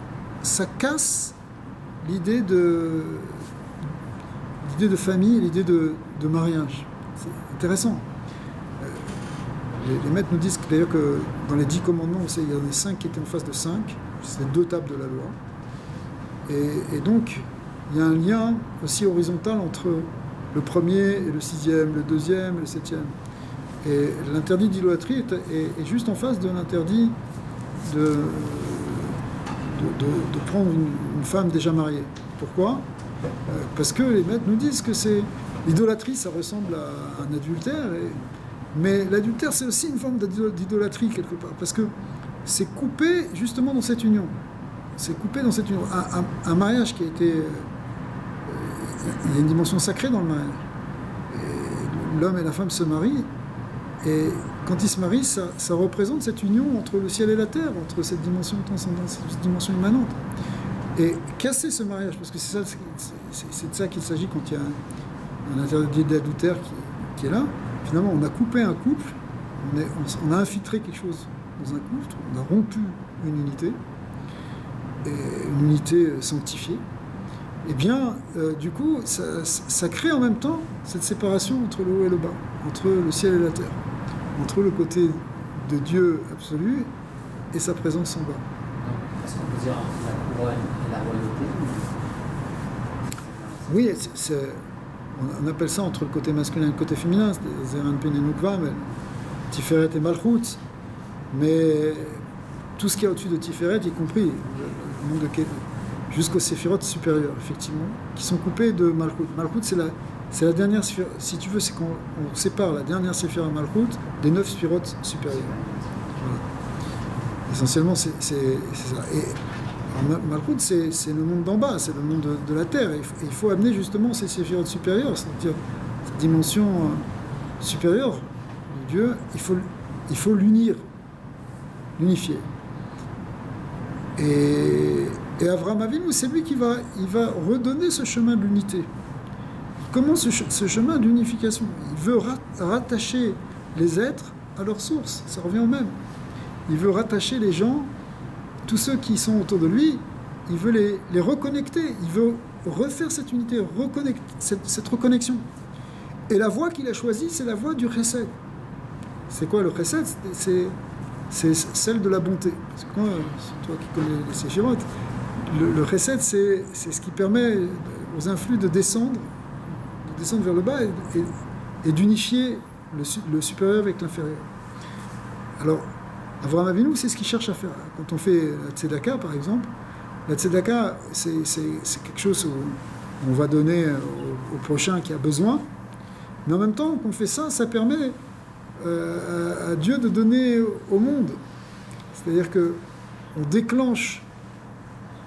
ça casse l'idée de famille, l'idée de mariage. C'est intéressant. Les maîtres nous disent d'ailleurs que dans les 10 commandements, il y en a 5 qui étaient en face de 5, c'est 2 tables de la loi. Et donc, il y a un lien aussi horizontal entre le premier et le 6e, le 2e et le 7e. Et l'interdit d'idolâtrie est juste en face de l'interdit de prendre une femme déjà mariée. Pourquoi ? Parce que les maîtres nous disent que l'idolâtrie, ça ressemble à un adultère, mais l'adultère, c'est aussi une forme d'idolâtrie quelque part, parce que c'est coupé justement dans cette union. C'est coupé dans cette union. Un mariage qui a été... il y a une dimension sacrée dans le mariage. L'homme et la femme se marient, et quand ils se marient, ça représente cette union entre le ciel et la terre, entre cette dimension transcendante, cette dimension immanente. Et casser ce mariage, parce que c'est de ça qu'il s'agit quand il y a un interdit d'adultère qui est là. Finalement, on a coupé un couple, on a infiltré quelque chose dans un couple, on a rompu une unité, et une unité sanctifiée. Et bien, du coup, ça crée en même temps cette séparation entre le haut et le bas, entre le ciel et la terre, entre le côté de Dieu absolu et sa présence en bas. Est-ce qu'on peut dire la couronne et la royauté? Oui, on appelle ça entre le côté masculin et le côté féminin, c'est Zeran Pin et Nukva, Tiferet et Malchut. Mais tout ce qu'il y a au-dessus de Tiferet, y compris le monde jusqu'aux séphirotes supérieures, effectivement, qui sont coupées de Malchut. Malchut, c'est la dernière sphère, si tu veux, c'est qu'on sépare la dernière séphira Malchut des 9 sphirotes supérieures. Voilà. Essentiellement, c'est ça. Et Malchut, c'est le monde d'en bas, c'est le monde de la terre. Et il faut amener justement ces séphirotes supérieures, c'est-à-dire cette dimension supérieure de Dieu, il faut l'unifier. Et Avraham Avinu, c'est lui qui va redonner ce chemin de l'unité. Comment ce chemin d'unification? Il veut rattacher les êtres à leur source, ça revient au même. Il veut rattacher les gens, tous ceux qui sont autour de lui, il veut les reconnecter, il veut refaire cette unité, cette reconnexion. Et la voie qu'il a choisie, c'est la voie du chesed. C'est quoi le chesed? C'est celle de la bonté. Parce que c'est toi qui connais les séchirotes, le chesed, c'est ce qui permet aux influx de descendre vers le bas et d'unifier le supérieur avec l'inférieur. Alors, Avraham Avinu, c'est ce qu'il cherche à faire. Quand on fait la tzedaka, par exemple, la tzedaka, c'est quelque chose où on va donner au prochain qui a besoin, mais en même temps qu'on fait ça, ça permet à Dieu de donner au monde. C'est-à-dire qu'on déclenche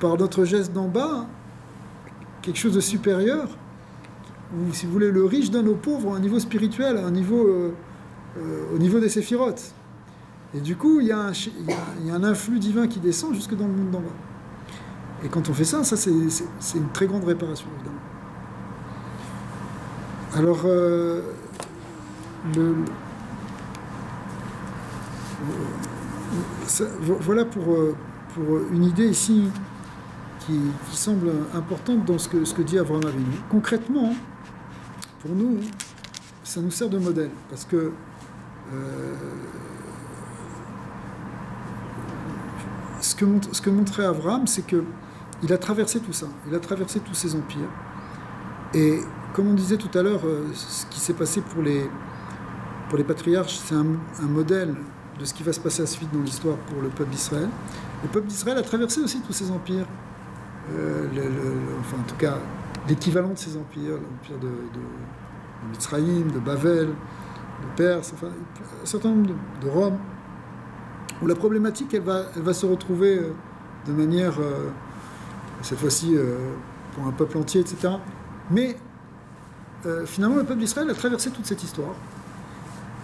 par notre geste d'en bas, quelque chose de supérieur, ou si vous voulez, le riche donne au pauvre à un niveau spirituel, à un niveau, au niveau des séphirotes. Et du coup, il y a un influx divin qui descend jusque dans le monde d'en bas. Et quand on fait ça, c'est une très grande réparation, évidemment. Alors, voilà pour une idée ici qui semble importante dans ce que dit Avraham Avinu. Concrètement, pour nous, ça nous sert de modèle, parce que ce que montrait Avraham, c'est qu'il a traversé tout ça, il a traversé tous ces empires, et comme on disait tout à l'heure, ce qui s'est passé pour les patriarches, c'est un modèle de ce qui va se passer à la suite dans l'histoire pour le peuple d'Israël. Le peuple d'Israël a traversé aussi tous ces empires, enfin en tout cas l'équivalent de ces empires, l'empire de Mitzrayim, de Bavel, de Perse, enfin un certain nombre de Rome, où la problématique elle va se retrouver de manière, cette fois-ci pour un peuple entier, etc. Mais finalement le peuple d'Israël a traversé toute cette histoire.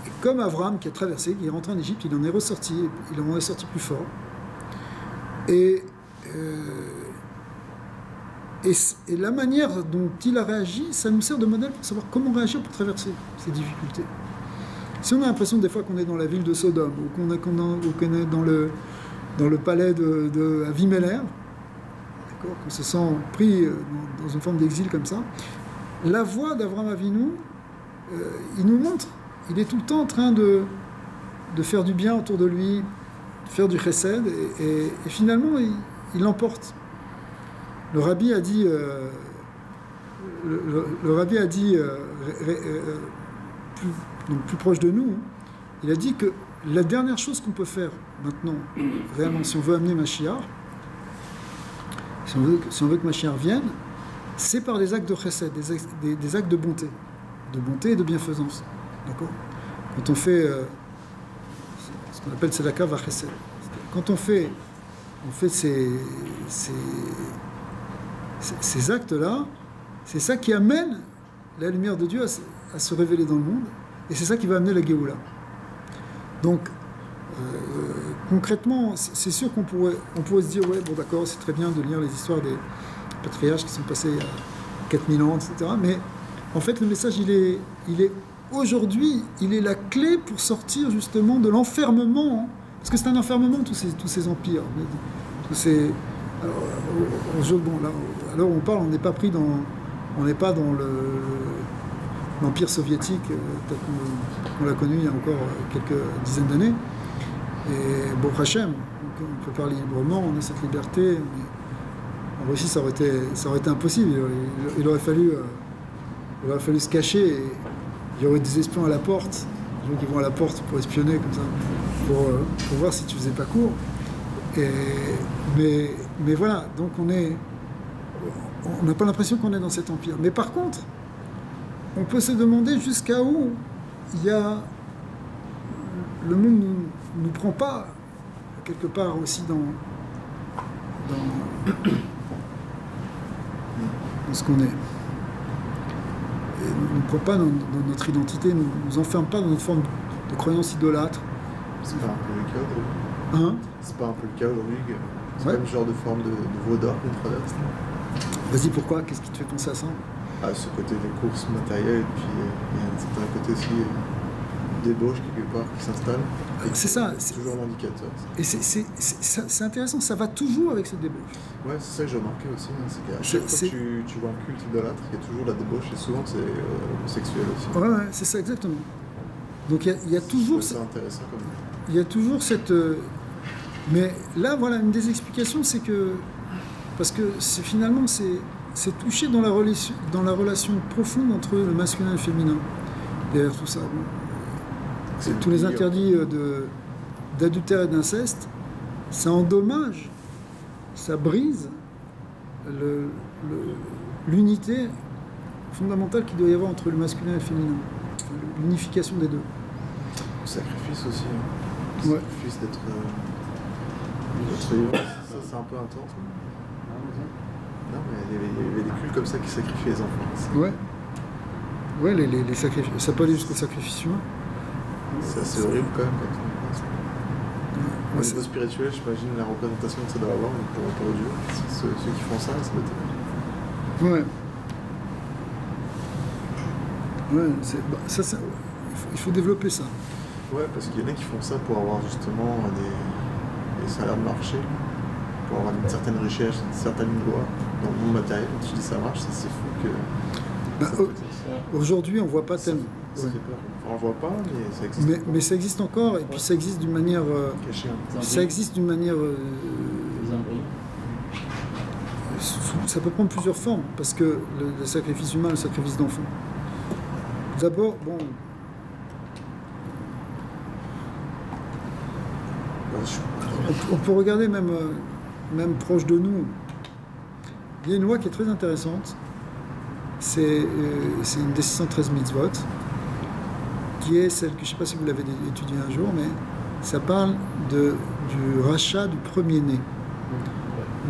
Et comme Avraham qui a traversé, qui est rentré en Égypte, il en est ressorti, il en est sorti plus fort. Et la manière dont il a réagi, ça nous sert de modèle pour savoir comment réagir pour traverser ces difficultés. Si on a l'impression des fois qu'on est dans la ville de Sodome, ou qu'on est dans le palais d'Avimelech, qu'on se sent pris dans une forme d'exil comme ça, la voix d'Avraham Avinu, il nous montre, il est tout le temps en train de faire du bien autour de lui, de faire du chesed, et finalement il l'emporte. Le rabbi a dit, plus proche de nous, il a dit que la dernière chose qu'on peut faire maintenant, réellement, si on veut amener Mashiach, si on veut que Mashiach vienne, c'est par des actes de chesed, des actes de bonté et de bienfaisance. D'accord ? Quand on fait ce qu'on appelle tzedaka vachesed, quand on fait ces actes-là, c'est ça qui amène la lumière de Dieu à se révéler dans le monde, et c'est ça qui va amener la Géoula. Donc, concrètement, c'est sûr qu'on pourrait se dire, ouais, bon d'accord, c'est très bien de lire les histoires des patriarches qui sont passés il y a 4000 ans, etc. Mais en fait, le message, il est aujourd'hui, il est la clé pour sortir justement de l'enfermement, hein, parce que c'est un enfermement tous ces empires, tous ces... Alors, bon, là, alors on parle, on n'est pas dans l'empire soviétique tel qu'on l'a connu il y a encore quelques dizaines d'années. Et bon, Hachem, on peut parler librement, on a cette liberté. Mais en Russie, ça aurait été impossible. Il aurait fallu se cacher. Et il y aurait des espions à la porte, des gens qui vont à la porte pour espionner comme ça, pour voir si tu faisais pas court. Mais voilà, donc on n'a pas l'impression qu'on est dans cet empire. Mais par contre, on peut se demander jusqu'à où le monde nous prend pas quelque part aussi dans ce qu'on est. Et nous prend pas dans notre identité, nous enferme pas dans une forme de croyance idolâtre. C'est pas un peu le cas aujourd'hui. Hein ? C'est pas un peu le cas aujourd'hui. C'est pas le genre de forme de veau d'or qu'on traverse. Vas-y, pourquoi ? Qu'est-ce qui te fait penser à ça ? À ce côté des courses matérielles, et puis il y a un certain côté aussi d'ébauche quelque part qui s'installe. C'est ça. C'est toujours l'indicateur. Et c'est intéressant, ça va toujours avec cette débauche. Ouais, c'est ça que j'ai remarqué aussi. Hein, c'est qu'à chaque fois que tu vois un culte idolâtre, il y a toujours la débauche, et souvent c'est homosexuel aussi. Ouais, c'est ça exactement. Donc il y a toujours... C'est intéressant comme... Il y a toujours cette... Mais là, voilà, une des explications, c'est que... Parce que finalement, c'est touché dans la relation profonde entre le masculin et le féminin. Derrière tout ça. Bon, tous les interdits d'adultère et d'inceste, ça endommage, ça brise l'unité fondamentale qu'il doit y avoir entre le masculin et le féminin. L'unification des deux. Le sacrifice aussi. Hein. Le sacrifice d'être vivant, ça c'est un peu intense. Non, mais il y avait des cultes comme ça qui sacrifiaient les enfants. Ouais. Ouais, les sacrifices. Ça peut aller jusqu'au sacrifice humain. C'est assez horrible quand même quand on pense. Au niveau spirituel, j'imagine la représentation que ça doit avoir pour Dieu. Ceux qui font ça doit être terrible. Ouais. Ouais, il faut développer ça. Ouais, parce qu'il y en a qui font ça pour avoir justement des salaires de marché, pour avoir une certaine richesse, une certaine gloire dans le monde matériel. Quand tu dis ça marche, c'est fou que... Aujourd'hui, on voit pas tellement. Ça fait peur. Enfin, on le voit pas, mais ça existe. Mais ça existe encore, et puis ça existe d'une manière... Caché. Ça existe d'une manière... ça peut prendre plusieurs formes, parce que le sacrifice humain, le sacrifice d'enfant. D'abord, bon... On peut regarder même proche de nous. Il y a une loi qui est très intéressante. C'est une des 613 mitzvot, qui est celle que, je ne sais pas si vous l'avez étudiée un jour, mais ça parle du rachat du premier-né.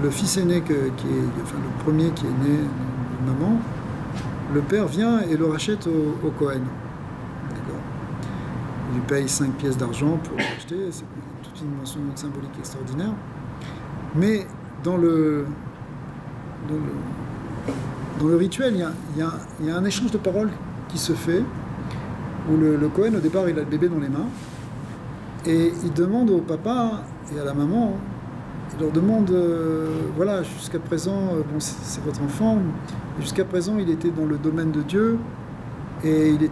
Le fils aîné, le premier qui est né de maman, le père vient et le rachète au Kohen. D'accord. Il lui paye 5 pièces d'argent pour l'acheter, c'est toute une dimension symbolique extraordinaire. Mais dans le rituel, il y a un échange de paroles qui se fait, où le Kohen, au départ, il a le bébé dans les mains, et il demande au papa et à la maman, il leur demande, voilà, jusqu'à présent, bon, c'est votre enfant, jusqu'à présent, il était dans le domaine de Dieu, et il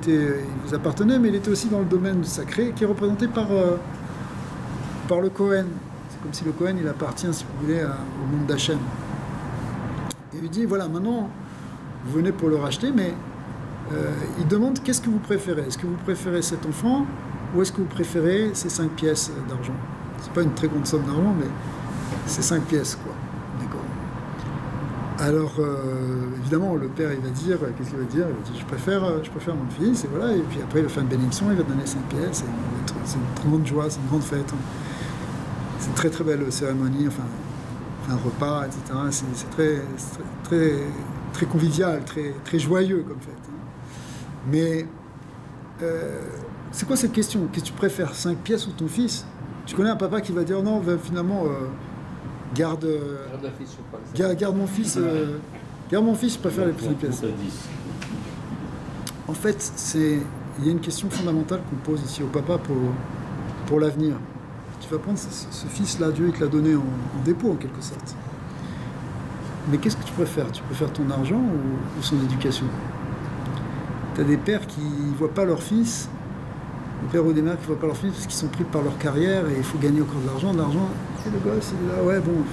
vous appartenait, mais il était aussi dans le domaine sacré, qui est représenté par le Kohen. C'est comme si le Kohen, il appartient, si vous voulez, au monde d'Hachem. Et il lui dit, voilà, maintenant, vous venez pour le racheter, mais il demande qu'est-ce que vous préférez. Est-ce que vous préférez cet enfant ou est-ce que vous préférez ces 5 pièces d'argent? C'est pas une très grande somme d'argent, mais c'est 5 pièces, quoi. D'accord. Alors, évidemment, le père, il va dire, qu'est-ce qu'il va dire? Il va dire, je préfère mon fils, et voilà. Et puis après, il va faire une bénédiction, il va donner 5 pièces, et c'est une grande joie, c'est une grande fête. C'est une très très belle cérémonie, enfin, un repas, etc. C'est très convivial, très joyeux comme fête. Mais c'est quoi cette question? Qu'est-ce que tu préfères, 5 pièces ou ton fils? Tu connais un papa qui va dire non, finalement, garde mon fils, je préfère les 5 pièces. En fait, il y a une question fondamentale qu'on pose ici au papa pour l'avenir. Tu vas prendre ce fils-là, Dieu il te l'a donné en dépôt en quelque sorte. Mais qu'est-ce que tu préfères? Tu préfères ton argent ou son éducation? Tu as des pères qui ne voient pas leur fils, des pères ou des mères qui ne voient pas leur fils parce qu'ils sont pris par leur carrière et il faut gagner encore de l'argent. Et le gosse, il est là, ouais, bon,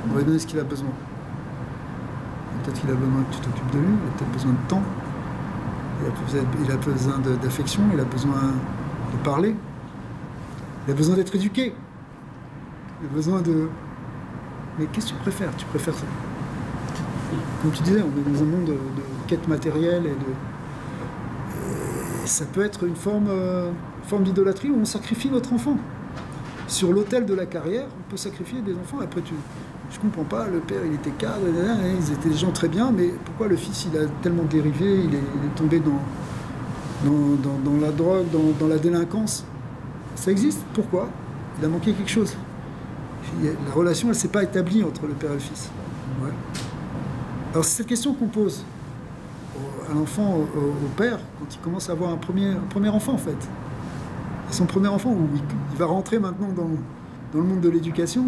on va lui donner ce qu'il a besoin. Peut-être qu'il a besoin que tu t'occupes de lui, il a peut-être besoin de temps, il a besoin d'affection, il a besoin de parler. Il a besoin d'être éduqué. Il a besoin de... Mais qu'est-ce que tu préfères? Tu préfères ça? Comme tu disais, on est dans un monde de quête matérielle et ça peut être une forme d'idolâtrie où on sacrifie notre enfant. Sur l'autel de la carrière, on peut sacrifier des enfants. Après, je comprends pas, le père, il était cadre, ils étaient des gens très bien, mais pourquoi le fils, il a tellement dérivé, il est tombé dans la drogue, dans la délinquance? Ça existe. Pourquoi? Il a manqué quelque chose. La relation, elle ne s'est pas établie entre le père et le fils. Ouais. Alors c'est cette question qu'on pose à l'enfant, au père, quand il commence à avoir un premier enfant, en fait. Et son premier enfant, où il va rentrer maintenant dans le monde de l'éducation,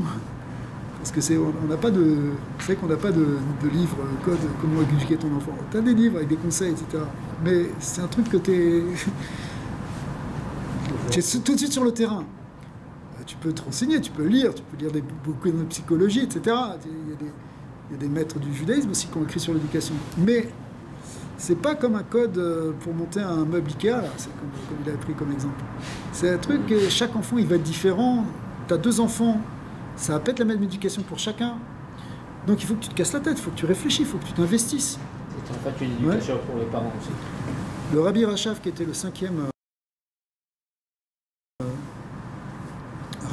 parce que on n'a pas de... C'est vrai qu'on n'a pas de livre, code, comment éduquer ton enfant. Tu as des livres avec des conseils, etc. Mais c'est un truc que tu es tout de suite sur le terrain. Tu peux te renseigner, tu peux lire des bouquins de psychologie, etc. Il y a des maîtres du judaïsme aussi qui ont écrit sur l'éducation. Mais c'est pas comme un code pour monter un meuble Ikea, là. C'est comme il a pris comme exemple. C'est un truc que chaque enfant, il va être différent. Tu as 2 enfants, ça va pas être la même éducation pour chacun. Donc il faut que tu te casses la tête, il faut que tu réfléchis, il faut que tu t'investisses. C'est en fait une éducation pour les parents aussi. Le Rabbi Rachav, qui était le 5e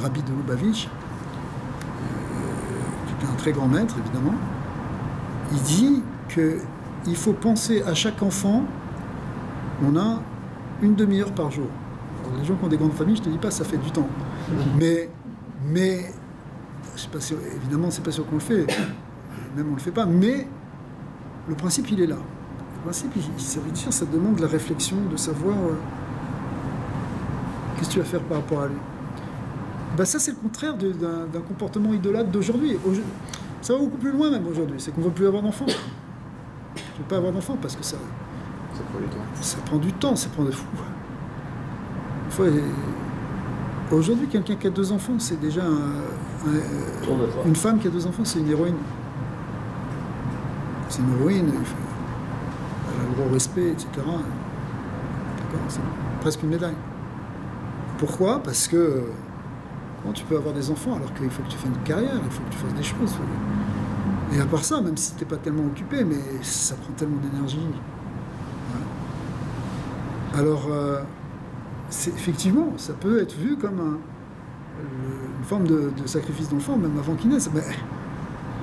Rabbi de Lubavitch, qui était un très grand maître, évidemment, il dit qu'il faut penser à chaque enfant, on a une demi-heure par jour. Alors, les gens qui ont des grandes familles, je ne te dis pas, ça fait du temps. Mais je sais pas si, évidemment, c'est pas sûr qu'on le fait, même on le fait pas, mais le principe, il est là. Le principe, ça veut dire, ça demande la réflexion, de savoir qu'est-ce que tu vas faire par rapport à lui. Ben ça, c'est le contraire d'un comportement idolâtre d'aujourd'hui. Ça va beaucoup plus loin même aujourd'hui, c'est qu'on ne veut plus avoir d'enfants. Tu ne veux pas avoir d'enfants parce que ça prend du temps. Ça prend du temps, ça prend des fous. Une fois, aujourd'hui, quelqu'un qui a 2 enfants, c'est déjà une femme qui a 2 enfants, c'est une héroïne. C'est une héroïne, elle a le gros respect, etc. D'accord, c'est presque une médaille. Pourquoi? Parce que comment tu peux avoir des enfants alors qu'il faut que tu fasses une carrière, il faut que tu fasses des choses. Et à part ça, même si tu n'es pas tellement occupé, mais ça prend tellement d'énergie. Voilà. Alors, effectivement, ça peut être vu comme une forme de sacrifice d'enfant, même avant qu'il naisse. Mais,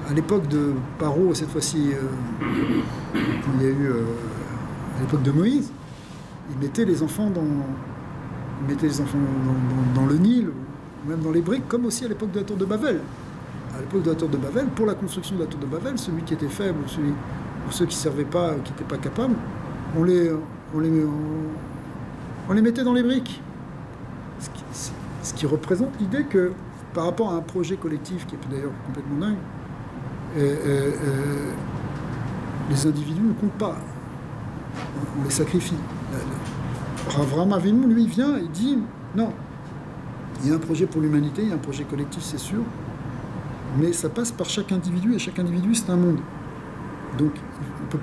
à l'époque de Paro, cette fois-ci, il y a eu à l'époque de Moïse, il mettait les enfants dans le Nil, ou même dans les briques, comme aussi à l'époque de la tour de Babel. À l'époque de la tour de Babel, pour la construction de la tour de Babel, celui qui était faible, ou ceux qui ne servaient pas, qui n'étaient pas capables, on les mettait dans les briques. Ce qui représente l'idée que, par rapport à un projet collectif, qui est d'ailleurs complètement dingue, les individus ne comptent pas. On les sacrifie. Avraham Avinu, lui, vient et dit non, il y a un projet pour l'humanité, il y a un projet collectif, c'est sûr, mais ça passe par chaque individu, et chaque individu, c'est un monde. Donc, on ne peut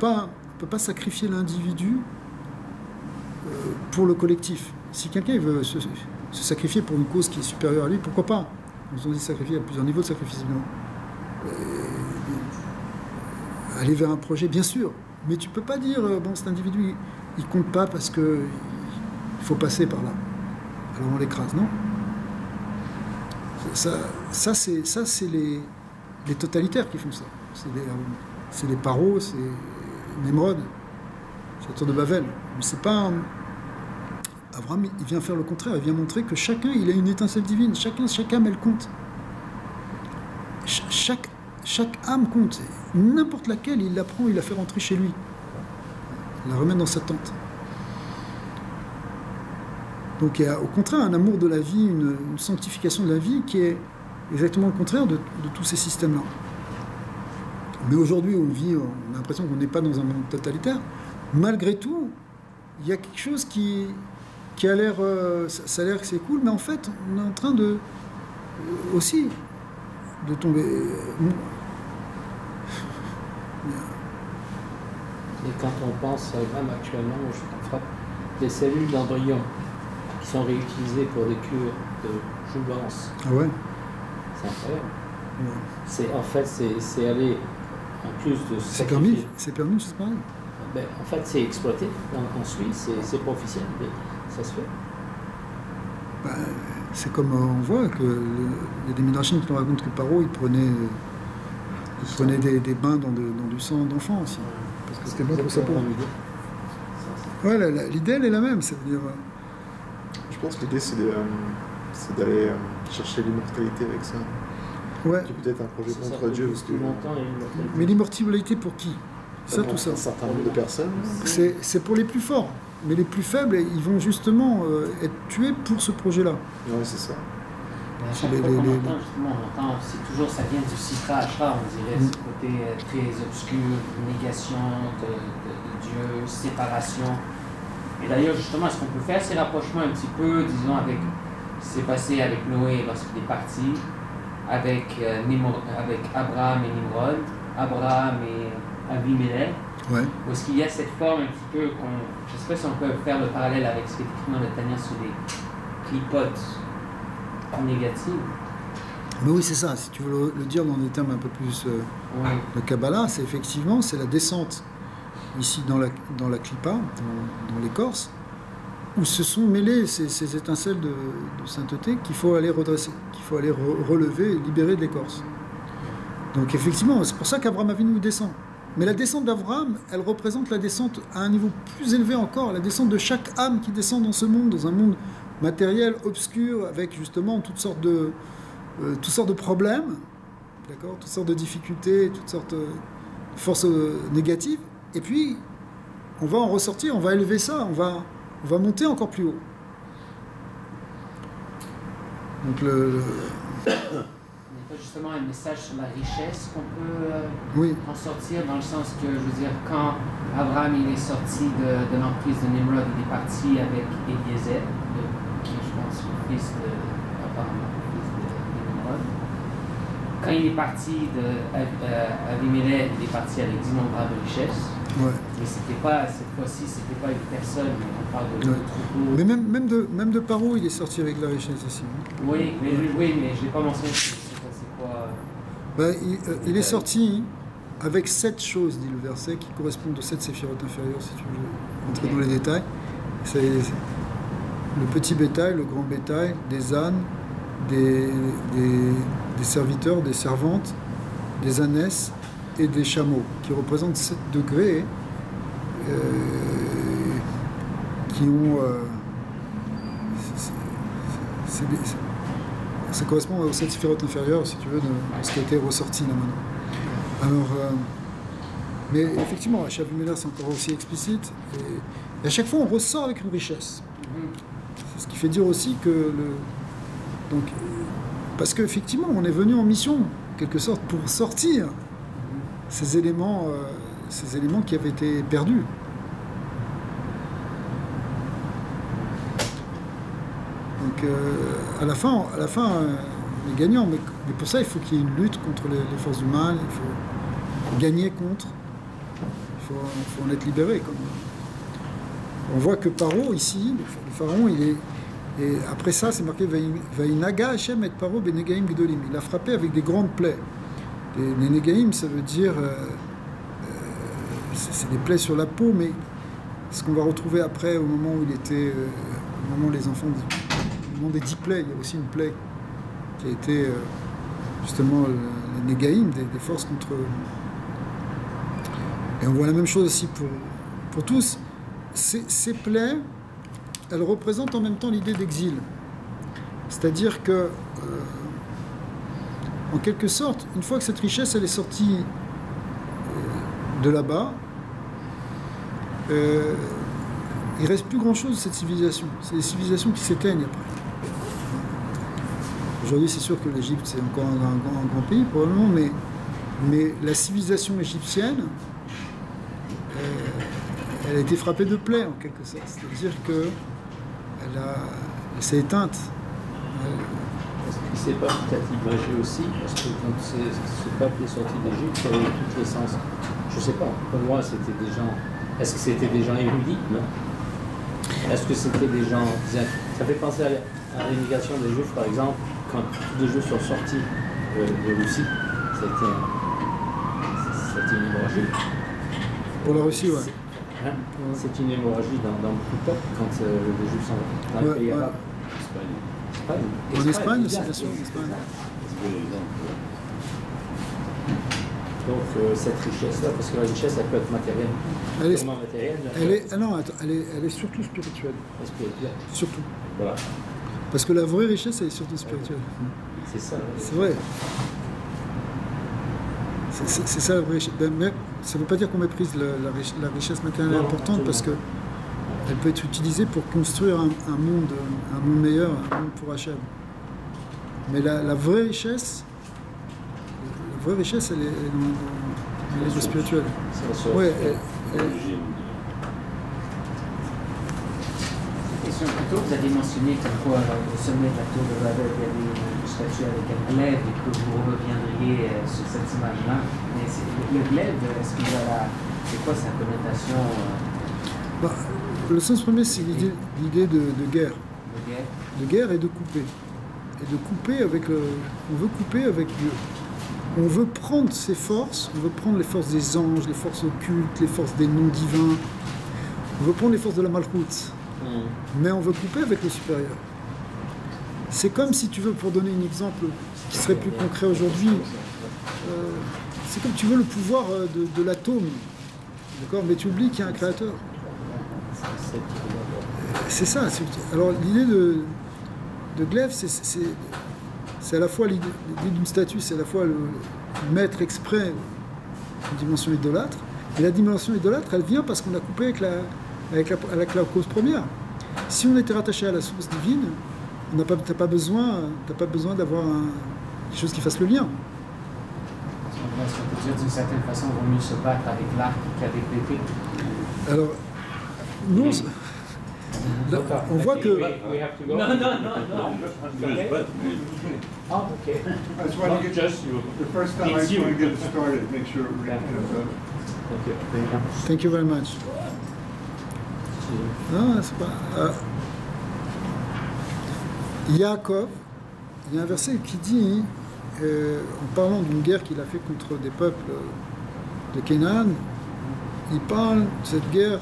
pas sacrifier l'individu pour le collectif. Si quelqu'un veut se sacrifier pour une cause qui est supérieure à lui, pourquoi pas? Nous avons dit sacrifier à plusieurs niveaux de sacrifice, évidemment. Aller vers un projet, bien sûr, mais tu peux pas dire bon, cet individu il compte pas parce que il faut passer par là, alors on l'écrase, non? Ça c'est les totalitaires qui font ça. C'est les Paro, c'est Nemrod, c'est la tour de Babel. Mais c'est pas Abraham, il vient faire le contraire, il vient montrer que chacun il a une étincelle divine, chaque âme elle compte. Chaque âme compte, n'importe laquelle, il la prend, il la fait rentrer chez lui. Il la remet dans sa tente. Donc il y a au contraire un amour de la vie, une sanctification de la vie qui est exactement le contraire de tous ces systèmes-là. Mais aujourd'hui, on vit, on a l'impression qu'on n'est pas dans un monde totalitaire. Malgré tout, il y a quelque chose qui a l'air, ça a l'air que c'est cool, mais en fait, on est en train de aussi de tomber. Et quand on pense, même actuellement, je frappe des cellules d'embryon qui sont réutilisées pour des cures de jouvence. Ah ouais? C'est incroyable. Ouais. En fait, c'est aller, en plus de c'est permis, c'est pareil. Ben, en fait, c'est exploité en Suisse, c'est pas officiel, mais ça se fait. Bah, c'est comme on voit qu'il y a des Midrashim qui nous racontent que Paro, il prenait des bains dans du sang d'enfant aussi. Parce que c'était bon pour sa peau. Ouais, l'idée, elle est la même. C'est-à-dire, je pense que l'idée, c'est d'aller chercher l'immortalité avec ça. Ouais. Qui est peut-être un projet contre Dieu. Parce que, mais l'immortalité pour qui? Ça, tout ça. Un certain nombre de personnes. C'est pour les plus forts. Mais les plus faibles, ils vont justement être tués pour ce projet-là. Ouais, c'est ça. À chaque fois qu'on entend, justement, on entend, c'est toujours, ça vient du Sitra Achra, on dirait, ce côté très obscur, négation de Dieu, séparation. Et d'ailleurs, justement, ce qu'on peut faire, c'est rapprochement un petit peu, disons, avec ce qui s'est passé avec Noé lorsqu'il est parti, avec Abraham et Nimrod, Abraham et Abimelech. Ouais. Où est-ce qu'il y a cette forme un petit peu, je ne sais pas si on peut faire le parallèle avec ce qui est écrit dans le Tanya sur les clipotes négatives. Mais oui, c'est ça. Si tu veux le dire dans des termes un peu plus de Kabbalah, c'est effectivement la descente ici dans la clipa, dans l'écorce, où se sont mêlées ces étincelles de sainteté qu'il faut aller redresser, qu'il faut aller relever et libérer de l'écorce. Donc effectivement, c'est pour ça qu'Abraham Avinu descend. Mais la descente d'Abraham, elle représente la descente à un niveau plus élevé encore, la descente de chaque âme qui descend dans ce monde, dans un monde matériel, obscur, avec justement toutes sortes de problèmes, d'accord, toutes sortes de difficultés, toutes sortes de forces négatives. Et puis, on va en ressortir, on va élever ça, on va monter encore plus haut. Donc Il n'y a pas justement un message sur la richesse qu'on peut oui. en sortir, dans le sens que, je veux dire, quand Abraham il est sorti de l'emprise de Nimrod, il est parti avec Eliezer, qui je pense le fils de Nimrod. Quand il est parti d'Avimelech, il est parti avec d'innombrables richesses. Ouais. Mais c'était pas, cette fois-ci, c'était pas une personne, mais on parle de troupeaux. Mais même de Paro, il est sorti avec la richesse aussi. Oui, mais je n'ai pas mentionné c'est quoi. Il est sorti avec 7 choses, dit le verset, qui correspondent aux 7 séphirotes inférieures, si tu veux entrer dans les détails. C'est le petit bétail, le grand bétail, des ânes, des serviteurs, des servantes, des ânesses et des chameaux, qui représentent 7 degrés qui ont... ça correspond aux 7 sphérotes inférieures, si tu veux, de ce qui a été ressorti là maintenant. Alors, mais effectivement, à Avimelech, c'est encore aussi explicite. Et à chaque fois, on ressort avec une richesse. C'est ce qui fait dire aussi que... Donc, parce qu'effectivement, on est venu en mission, en quelque sorte, pour sortir ces éléments qui avaient été perdus. Donc, à la fin, on est gagnant, mais pour ça, il faut qu'il y ait une lutte contre les forces du mal, il faut gagner contre, il faut en être libéré. On voit que Paro, ici, le pharaon, il est... Et après ça, c'est marqué « Vaïnaga Hashem et Paro benegaim gdolim ». Il a frappé avec des grandes plaies. Les negaim, ça veut dire... c'est des plaies sur la peau, mais ce qu'on va retrouver après, au moment où il était... au moment où les enfants... Au moment des 10 plaies, il y a aussi une plaie qui a été justement les negaim, des forces contre... Et on voit la même chose aussi pour tous. Ces plaies, elles représentent en même temps l'idée d'exil. C'est-à-dire que, en quelque sorte, une fois que cette richesse elle est sortie de là-bas, il ne reste plus grand-chose de cette civilisation. C'est des civilisations qui s'éteignent après. Aujourd'hui, c'est sûr que l'Égypte, c'est encore un grand pays, probablement, mais la civilisation égyptienne, elle a été frappée de plaies, en quelque sorte. C'est-à-dire qu'elle s'est éteinte. Est-ce qu'il ne s'est pas peut-être imagé aussi, parce que quand ce peuple est sorti d'Égypte, il y avait toutes les sens. Je ne sais pas, pour moi, c'était des gens... Est-ce que c'était des gens érudits? Non. Est-ce que c'était des gens... Ça fait penser à l'émigration des Juifs, par exemple, quand tous les Juifs sont sortis de Russie. C'était une hémorragie. Pour la Russie, ouais. C'est une hémorragie dans beaucoup de peuples quand les Juifs sont dans le pays arabe. En Espagne aussi, bien sûr. Donc cette richesse-là, parce que la richesse, elle peut être matérielle, purement matérielle. Elle est surtout spirituelle. Spirituelle. Surtout. Voilà. Parce que la vraie richesse, elle est surtout spirituelle. C'est ça. C'est vrai. C'est ça la vraie richesse. Mais ça ne veut pas dire qu'on méprise la richesse matérielle importante, parce que elle peut être utilisée pour construire un monde meilleur, un monde pour Hachem. Mais la vraie richesse, elle est spirituelle. Ouais, Question plutôt, vous avez mentionné que au sommet de la tour de Babel, il y avait une statue avec un glaive et que vous reviendriez sur cette image-là. Mais le glaive, est-ce qu'il y a c'est quoi sa connotation le sens premier, c'est l'idée de guerre. De guerre et de couper. Et de couper avec on veut couper avec Dieu. On veut prendre ses forces, on veut prendre les forces des anges, les forces occultes, les forces des noms divins. On veut prendre les forces de la Malchoute. Mais on veut couper avec le supérieur. C'est comme si tu veux, pour donner un exemple qui serait plus concret aujourd'hui, c'est comme tu veux le pouvoir de l'atome, d'accord, mais tu oublies qu'il y a un créateur. C'est ça. Alors l'idée de glaive, c'est à la fois l'idée d'une statue, c'est à la fois le mettre exprès une dimension idolâtre, et la dimension idolâtre, elle vient parce qu'on a coupé avec la cause première. Si on était rattaché à la source divine, t'as pas besoin d'avoir quelque chose qui fasse le lien. Est-ce qu'on peut dire d'une certaine façon, il vaut mieux se battre avec l'arc qu'avec l'épée? Alors, nous, là, on voit que... Non. Oh, ok. I just want to get the first time I just want to get it started, make sure we're Thank you very much. Non, c'est pas... Yaakov, il y a un verset qui dit, en parlant d'une guerre qu'il a fait contre des peuples de Canaan, il parle de cette guerre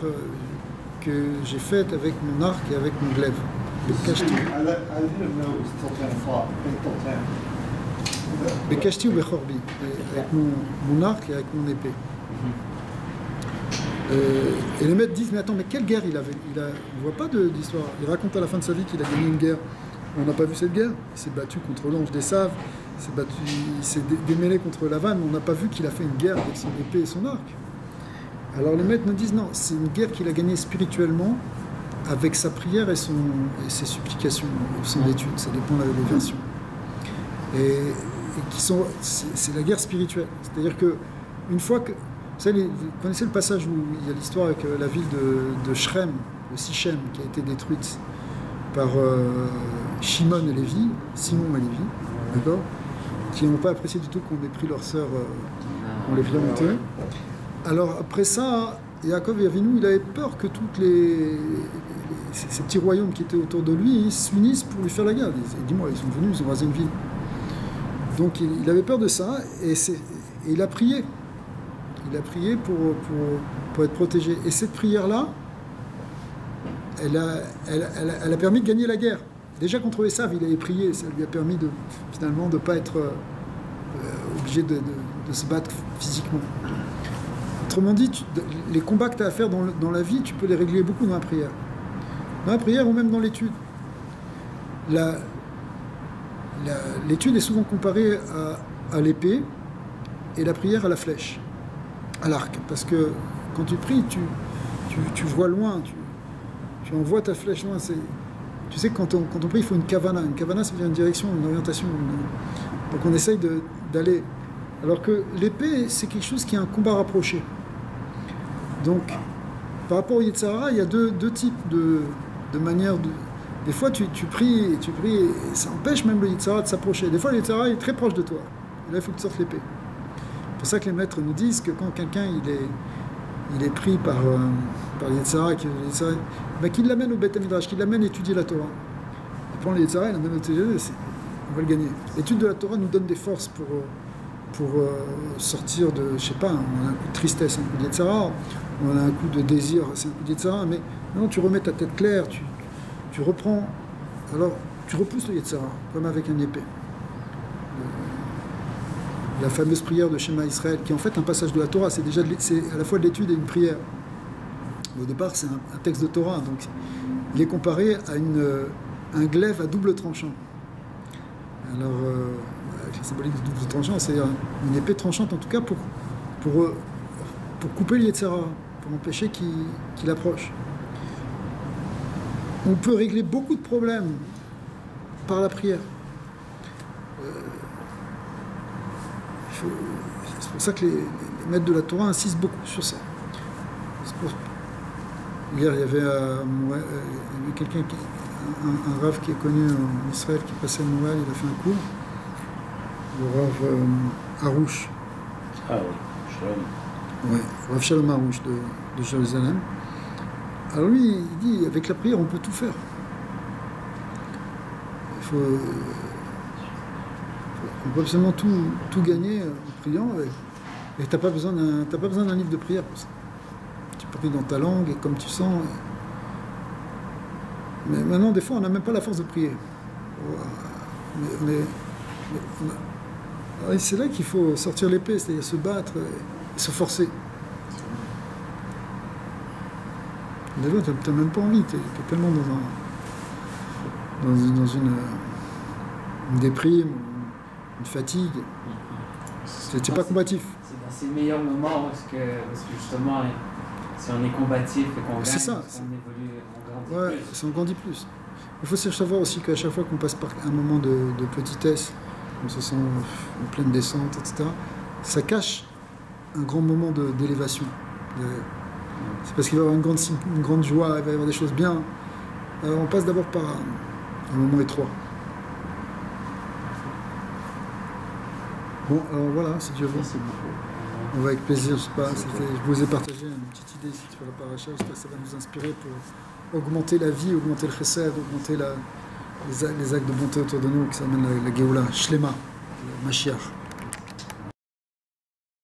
que j'ai faite avec mon arc et avec mon glaive. Bekashti ou Bechorbi, avec mon arc et avec mon épée. Et les maîtres disent, mais attends, mais quelle guerre il avait? On ne voit pas d'histoire. Il raconte à la fin de sa vie qu'il a gagné une guerre. On n'a pas vu cette guerre. Il s'est battu contre l'ange des Saves, il s'est démêlé contre Lavan, mais on n'a pas vu qu'il a fait une guerre avec son épée et son arc. Alors les maîtres nous disent, non, c'est une guerre qu'il a gagnée spirituellement, avec sa prière et ses supplications, son étude, ça dépend des versions. C'est la guerre spirituelle. C'est-à-dire que une fois que... Vous connaissez le passage où il y a l'histoire avec la ville de Shrem, de Sichem, qui a été détruite par Simon et Lévi, d'accord, qui n'ont pas apprécié du tout qu'on ait pris leur sœur, on les vient monter. Alors après ça, Yaakov et Avinu, il avait peur que ces petits royaumes qui étaient autour de lui s'unissent pour lui faire la guerre. Dis-moi, ils sont venus, ils ont rasé une ville. Donc il avait peur de ça et il a prié. Il a prié pour être protégé. Et cette prière-là, elle a permis de gagner la guerre. Déjà contre les Saves, il avait prié. Ça lui a permis finalement de ne pas être obligé de se battre physiquement. Autrement dit, les combats que tu as à faire dans la vie, tu peux les régler beaucoup dans la prière. Dans la prière ou même dans l'étude. L'étude est souvent comparée à l'épée et la prière à la flèche, à l'arc. Parce que quand tu pries, tu vois loin, tu envoies ta flèche loin. Tu sais que quand on prie, il faut une kavana. Une kavana, ça veut dire une direction, une orientation. Donc on essaye d'aller. Alors que l'épée, c'est quelque chose qui est un combat rapproché. Donc, par rapport au Yetzirah, il y a deux types de manières de... Des fois, tu pries, et ça empêche même le Yetzirah de s'approcher. Des fois, le Yetzirah est très proche de toi. Et là, il faut que tu sortes l'épée. C'est pour ça que les maîtres nous disent que quand quelqu'un il est pris par le Yetzirah, qu'il l'amène au Beth Midrash, qu'il l'amène étudier la Torah. Il prend le Yetzirah, il l'amène étudier, on va le gagner. L'étude de la Torah nous donne des forces pour sortir de, je sais pas, on a un coup de tristesse, un coup de Yetzirah, on a un coup de désir, c'est un coup de Yetzirah, mais non, tu remets ta tête claire, tu reprends, alors tu repousses le Yetzirah, comme avec une épée. La fameuse prière de Shema Israël, qui est en fait un passage de la Torah, c'est à la fois de l'étude et une prière. Au départ, c'est un texte de Torah, donc il est comparé à un glaive à double tranchant. Alors, la symbolique de double tranchant, c'est une épée tranchante en tout cas pour couper le Yetzirah, pour empêcher qu'il approche. On peut régler beaucoup de problèmes par la prière. C'est pour ça que les maîtres de la Torah insistent beaucoup sur ça. Hier, il y avait quelqu'un, un Rav qui est connu en Israël, qui passait à Noël, il a fait un cours, le Rav Harouche. Ah oui, Shalom. Ouais, Rav Shalom Harouche de Jérusalem. Alors lui, il dit, avec la prière, on peut tout faire. On peut absolument tout gagner en priant, et tu n'as pas besoin d'un livre de prière pour ça. Tu pries dans ta langue et comme tu sens. Mais maintenant, des fois, on n'a même pas la force de prier. Et c'est là qu'il faut sortir l'épée, c'est-à-dire se battre et se forcer. Des fois, t'as même pas envie, t'es tellement dans une déprime, une fatigue. T'es pas combatif. C'est dans ces meilleurs moments parce que justement, si on est combatif et qu'on gagne, C'est ça. on évolue, on grandit Ouais, plus. ça en grandit plus. Il faut savoir aussi qu'à chaque fois qu'on passe par un moment de petitesse, on se sent en pleine descente, etc., ça cache un grand moment d'élévation. C'est parce qu'il va y avoir une grande joie, il va y avoir des choses bien. Alors on passe d'abord par un moment étroit. Bon, alors voilà, si Dieu veut. Merci beaucoup. On va avec plaisir, je sais pas, je vous ai partagé une petite idée si tu fais la paracha, j'espère que ça va nous inspirer pour augmenter la vie, augmenter le chesed, augmenter les actes de bonté autour de nous, que ça amène la Géoula, Shlema, le Mashiach.